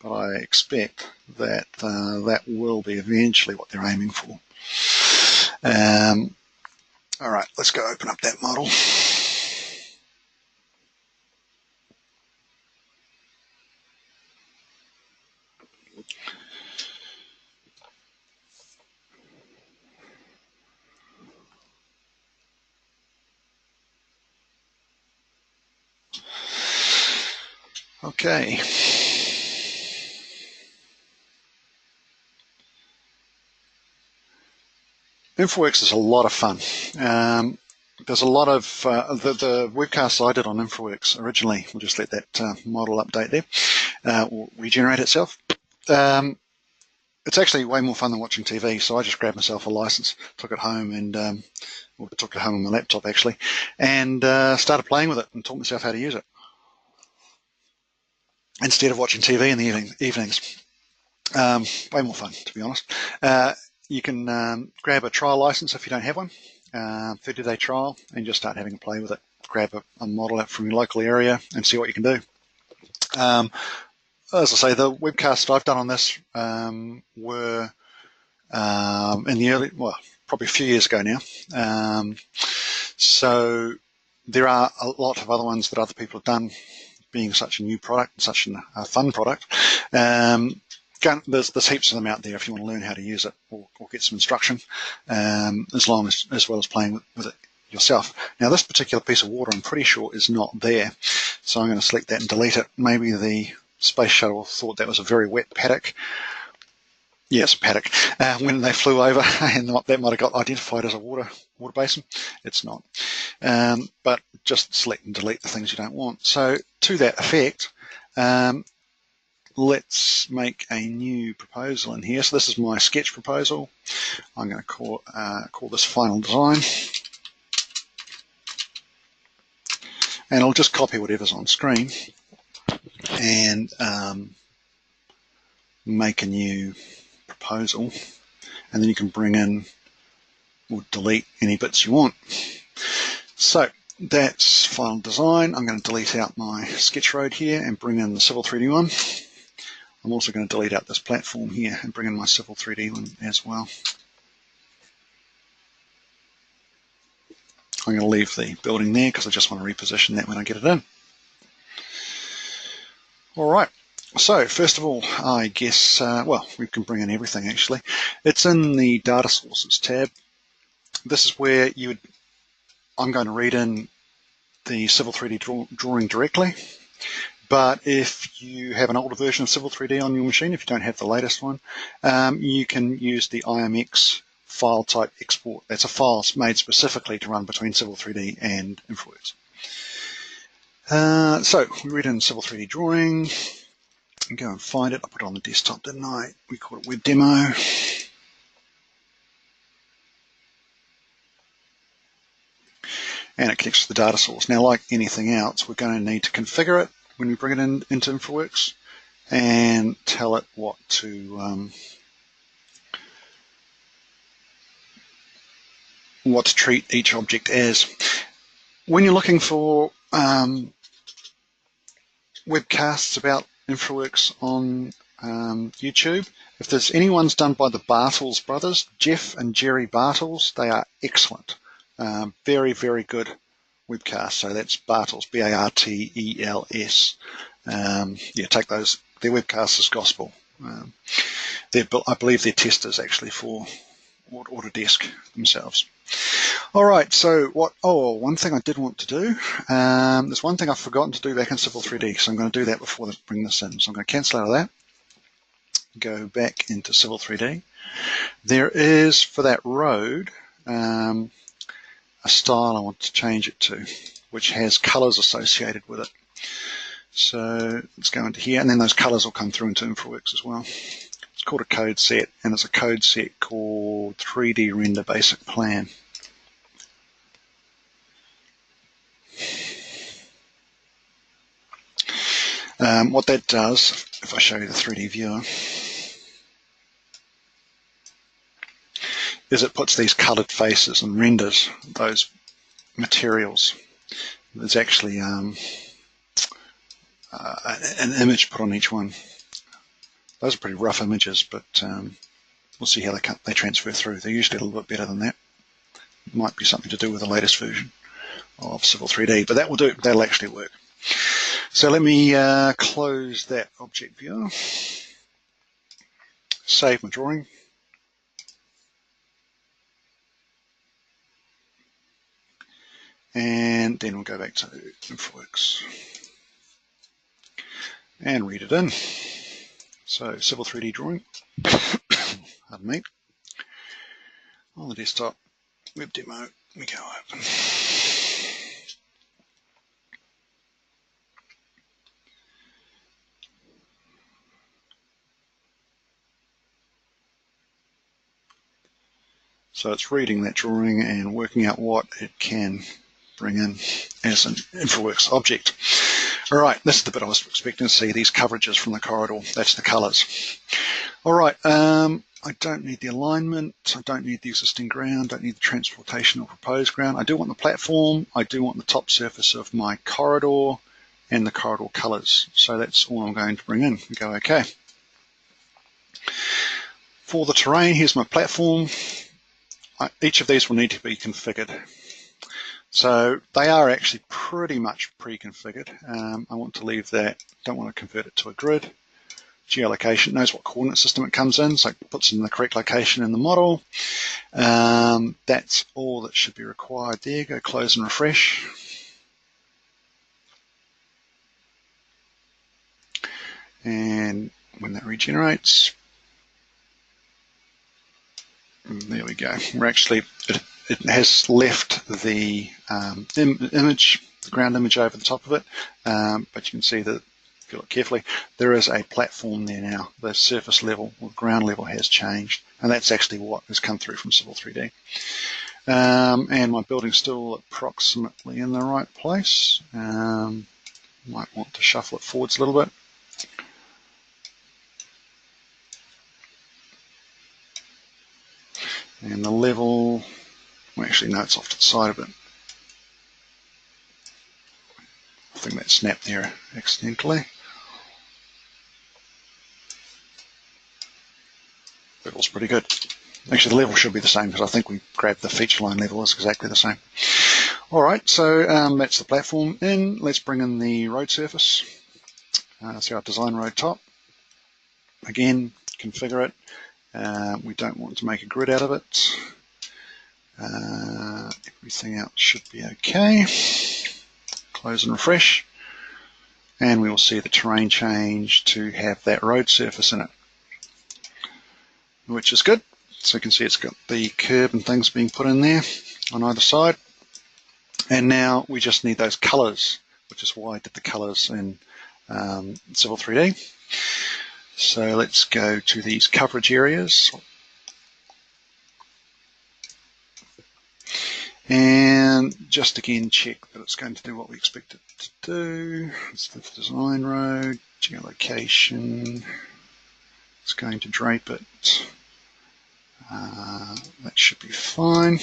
but I expect that that will be eventually what they're aiming for. All right, let's go open up that model. Okay. Infraworks is a lot of fun. There's a lot of, the webcasts I did on Infraworks originally, we'll just let that model update there, or regenerate itself. It's actually way more fun than watching TV, so I just grabbed myself a license, took it home, and took it home on my laptop actually, and started playing with it and taught myself how to use it instead of watching TV in the evenings. Way more fun, to be honest. You can grab a trial license if you don't have one, 30-day trial, and just start having a play with it. Grab a model out from your local area and see what you can do. As I say, the webcasts I've done on this were in the early, well, probably a few years ago now. So there are a lot of other ones that other people have done, being such a new product, such a fun product. There's heaps of them out there if you want to learn how to use it or get some instruction, as well as playing with it yourself. Now this particular piece of water I'm pretty sure is not there, so I'm going to select that and delete it. Maybe the Space Shuttle thought that was a very wet paddock. Yeah, it's a paddock. When they flew over, and that might have got identified as a water basin. It's not. But just select and delete the things you don't want. So to that effect, let's make a new proposal in here. So this is my sketch proposal. I'm going to call this Final Design. And I'll just copy whatever's on screen and make a new proposal. And then you can bring in or delete any bits you want. So that's Final Design. I'm going to delete out my sketch road here and bring in the Civil 3D one. I'm also going to delete out this platform here and bring in my Civil 3D one as well. I'm going to leave the building there because I just want to reposition that when I get it in. All right, so first of all, I guess, well, we can bring in everything actually. It's in the Data Sources tab. This is where I'm going to read in the Civil 3D drawing directly. But if you have an older version of Civil 3D on your machine, if you don't have the latest one, you can use the IMX file type export. That's a file made specifically to run between Civil 3D and Infraworks. So we read in Civil 3D drawing, and go and find it. I put it on the desktop, didn't I? We call it Web Demo. And it connects to the data source. Now, like anything else, we're going to need to configure it when we bring it into Infraworks and tell it what to treat each object as. When you're looking for webcasts about Infraworks on YouTube, if there's any ones done by the Bartles brothers, Jeff and Jerry Bartles, they are excellent. Very, very good webcasts. So that's Bartels, B-A-R-T-E-L-S. Yeah, take those, their webcasts as gospel. I believe they're testers actually for Autodesk themselves. All right, so one thing I did want to do, there's one thing I've forgotten to do back in Civil 3D, so I'm going to do that before I bring this in. So I'm going to cancel out of that, go back into Civil 3D. There is, for that road, a style I want to change it to, which has colors associated with it. So let's go into here, and then those colors will come through into Infraworks as well. It's called a code set, and it's a code set called 3D Render Basic Plan. What that does, if I show you the 3D viewer, is it puts these colored faces and renders those materials. There's actually an image put on each one. Those are pretty rough images, but we'll see how they transfer through. They're usually a little bit better than that. It might be something to do with the latest version of Civil 3D, but that will do. That'll actually work. So let me close that object viewer, save my drawing, and then we'll go back to Infraworks and read it in. So Civil 3D drawing, pardon me, on the desktop, web demo, we go open. So it's reading that drawing and working out what it can bring in as an Infraworks object. All right, this is the bit I was expecting to see, these coverages from the corridor. That's the colors. All right, I don't need the alignment. I don't need the existing ground. Don't need the transportation or proposed ground. I do want the platform. I do want the top surface of my corridor and the corridor colors. So that's all I'm going to bring in. We go OK. For the terrain, here's my platform. Each of these will need to be configured. So they are actually pretty much pre-configured. I want to leave that, don't want to convert it to a grid. Geolocation knows what coordinate system it comes in, so it puts in the correct location in the model. That's all that should be required there. Go close and refresh. And when that regenerates, there we go. We're actually, it has left the image, the ground image over the top of it, but you can see that if you look carefully, there is a platform there now. The surface level or ground level has changed, and that's actually what has come through from Civil 3D. And my building's still approximately in the right place. Might want to shuffle it forwards a little bit. And the level, well, actually no, it's off to the side of it. I think that snapped there accidentally. Level's pretty good. Actually, the level should be the same because I think we grabbed the feature line level. It's exactly the same. All right, so that's the platform in. Let's bring in the road surface. So our design road top. Again, configure it. We don't want to make a grid out of it. Everything else should be okay. Close and refresh. And we will see the terrain change to have that road surface in it, which is good. So you can see it's got the curb and things being put in there on either side. And now we just need those colors, which is why I did the colors in Civil 3D. So let's go to these coverage areas. And just again check that it's going to do what we expect it to do. It's the design road, geolocation. It's going to drape it. That should be fine.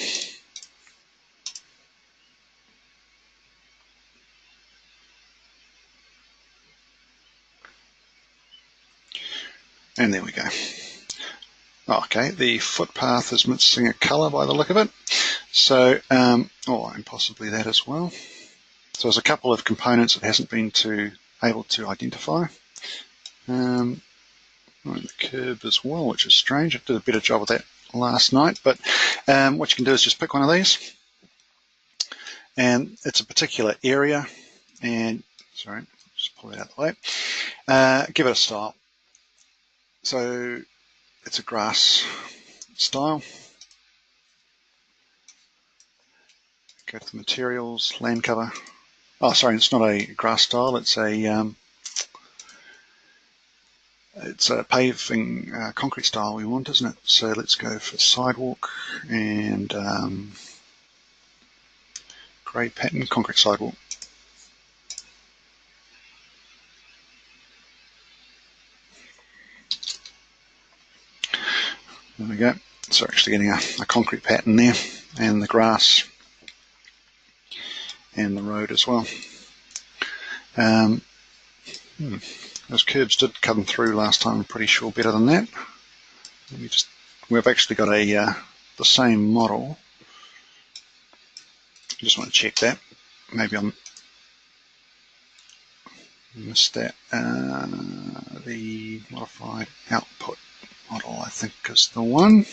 And there we go. Okay, the footpath is missing a color by the look of it. So, and possibly that as well. So there's a couple of components it hasn't been able to identify. The curb as well, which is strange. I did a better job of that last night, but what you can do is just pick one of these, and it's a particular area, and sorry, just pull it out of the way. Give it a style. So it's a grass style. Go to the materials, land cover. Oh, sorry, it's not a grass style. It's a paving concrete style we want, isn't it? So let's go for sidewalk and grey pattern, concrete sidewalk. There we go. So we're actually getting a concrete pattern there, and the grass and the road as well. Those curbs did come through last time, I'm pretty sure better than that. We've actually got the same model. I just want to check that. Maybe I missed that. The modified output model, I think, is the one.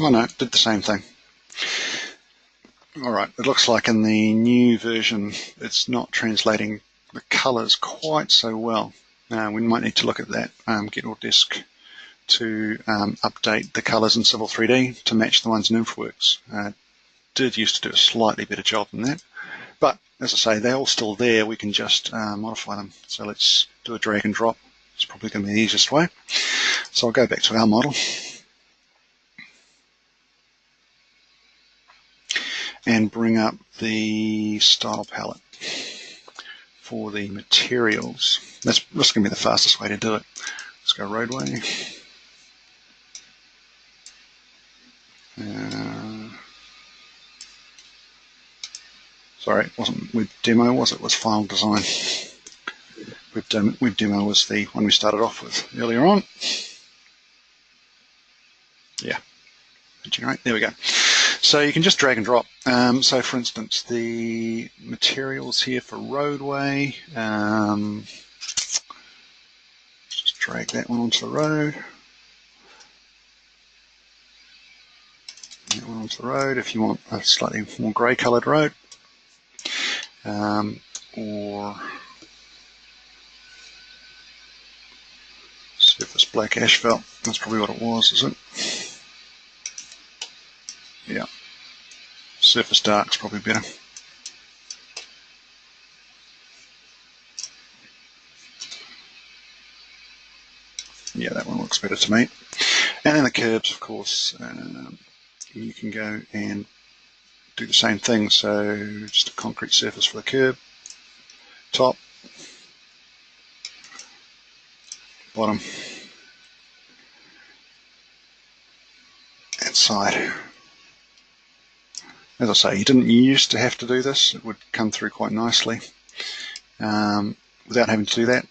Oh no, it did the same thing. Alright, it looks like in the new version it's not translating the colours quite so well. We might need to look at that, get Autodesk to update the colours in Civil 3D to match the ones in Infraworks. Did used to do a slightly better job than that, but as I say, they're all still there. We can just modify them. So let's do a drag and drop. It's probably going to be the easiest way. So I'll go back to our model and bring up the style palette for the materials. This is going to be the fastest way to do it. Let's go roadway. Sorry, it wasn't web demo, was it? It was file design. Web demo was the one we started off with earlier on. Yeah, generate. There we go. So you can just drag and drop. So for instance, the materials here for roadway, just drag that one onto the road. That one onto the road if you want a slightly more grey coloured road. Or surface black asphalt. That's probably what it was, is it? Yeah. Surface dark's probably better. Yeah, that one looks better to me. And then the curbs, of course, you can go and do the same thing. So just a concrete surface for the curb, top, bottom, and side. As I say, you didn't used to have to do this. It would come through quite nicely without having to do that.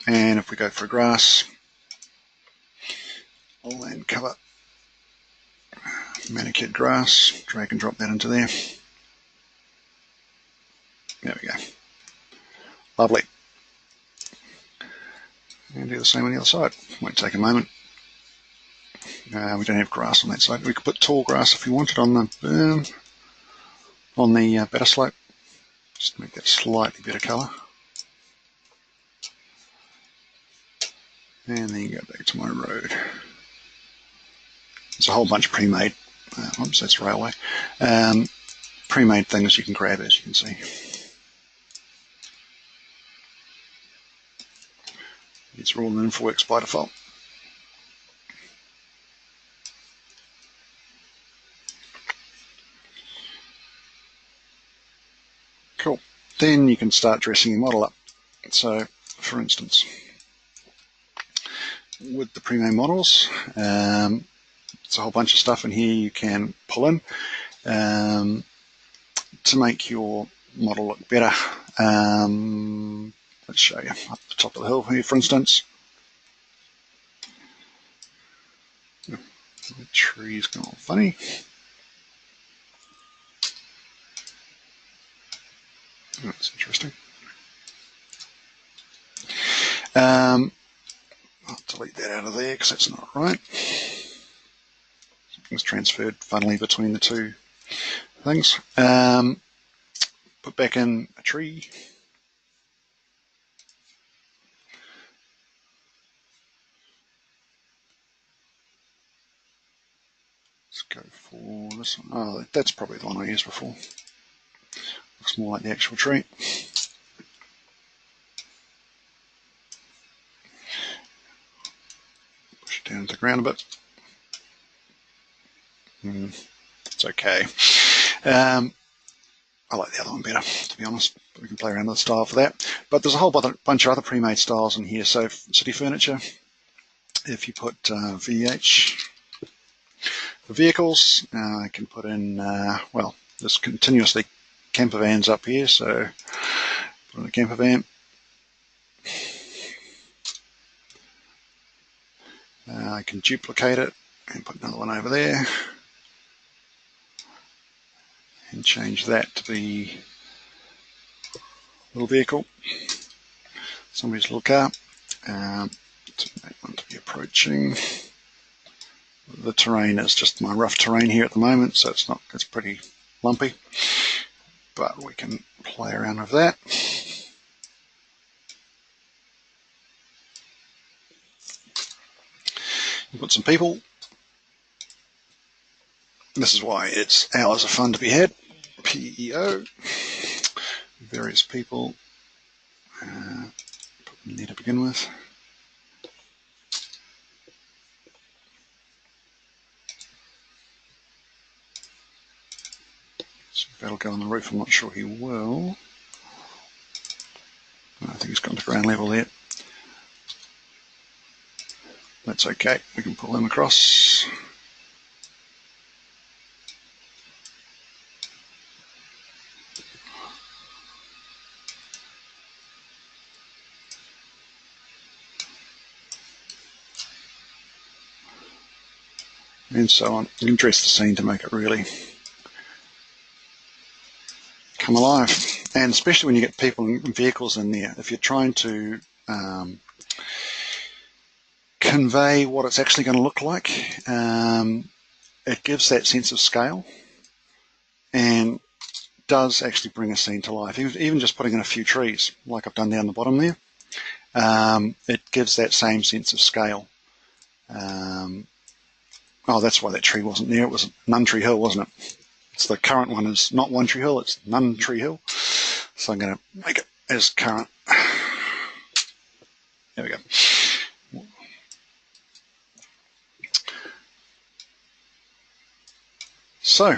And if we go for grass, land cover, manicured grass, drag and drop that into there. There we go. Lovely. And do the same on the other side. Won't take a moment. We don't have grass on that side. We could put tall grass if we wanted on the berm, on the better slope, just to make that slightly better colour. And then go back to my road. There's a whole bunch of pre-made, oops, that's railway, pre-made things you can grab, as you can see. These are all in Infraworks by default. Cool. Then you can start dressing your model up. So, for instance, with the pre-made models, it's a whole bunch of stuff in here you can pull in. to make your model look better. Let's show you up the top of the hill here, for instance. The tree's gone all funny. That's interesting. I'll delete that out of there because that's not right. Something's transferred funnily between the two things. Put back in a tree. Let's go for this one. Oh, that's probably the one I used before. Looks more like the actual tree. Push it down to the ground a bit. It's okay. I like the other one better, to be honest. We can play around with the style for that. But there's a whole bunch of other pre-made styles in here. So city furniture, if you put VH for vehicles, I can put in, well, there's continuously camper vans up here. So put in a camper van. I can duplicate it and put another one over there. And change that to be little vehicle, somebody's little car. To make one to be approaching. The terrain is just my rough terrain here at the moment, so it's pretty lumpy, but we can play around with that. Put some people. This is why it's hours of fun to be had. PEO. Various people. Put them there to begin with. So that'll go on the roof. I'm not sure he will. I think he's gone to ground level there. That's okay. We can pull them across. And so on. You can dress the scene to make it really come alive. And especially when you get people and vehicles in there, if you're trying to convey what it's actually going to look like, it gives that sense of scale and does actually bring a scene to life. Even just putting in a few trees, like I've done down the bottom there, it gives that same sense of scale. Oh, that's why that tree wasn't there. It was None Tree Hill, wasn't it? It's the current one is not One Tree Hill, it's None Tree Hill. So I'm going to make it as current. There we go. So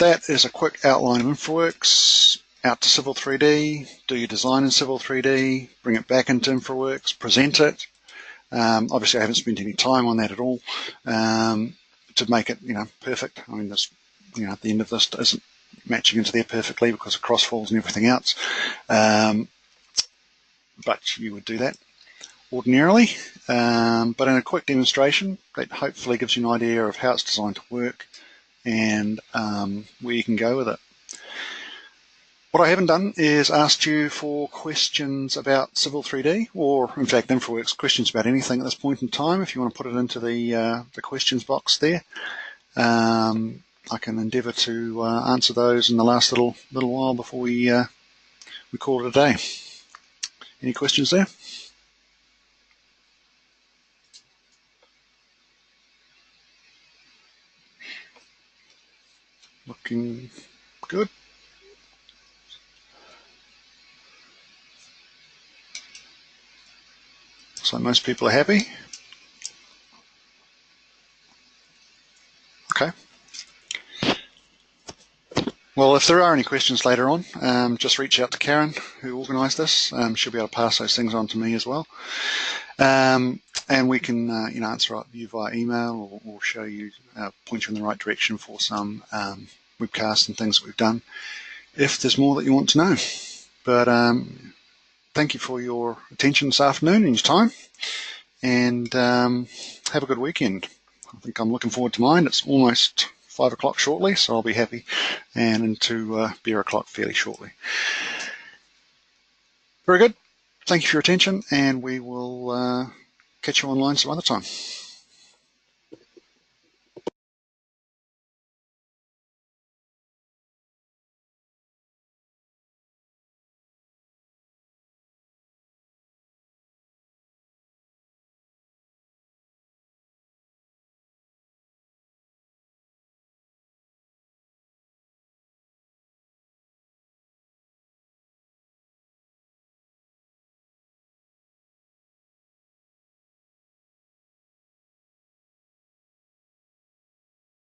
that is a quick outline of Infraworks. Out to Civil 3D, do your design in Civil 3D, bring it back into Infraworks, present it. Obviously, I haven't spent any time on that at all to make it, perfect. I mean, this, at the end of this isn't matching into there perfectly because of crossfalls and everything else. But you would do that ordinarily. But in a quick demonstration, that hopefully gives you an idea of how it's designed to work and where you can go with it. What I haven't done is asked you for questions about Civil 3D, or in fact Infraworks, questions about anything at this point in time. If you want to put it into the questions box there, I can endeavour to answer those in the last little while before we call it a day. Any questions there? Looking good. So most people are happy. Okay. Well, if there are any questions later on, just reach out to Karen, who organised this. She'll be able to pass those things on to me as well. And we can, answer you via email or show you, point you in the right direction for some webcasts and things that we've done, if there's more that you want to know. But thank you for your attention this afternoon and your time, and have a good weekend. I think I'm looking forward to mine. It's almost 5 o'clock shortly, so I'll be happy, and into beer o'clock fairly shortly. Very good. Thank you for your attention, and we will catch you online some other time.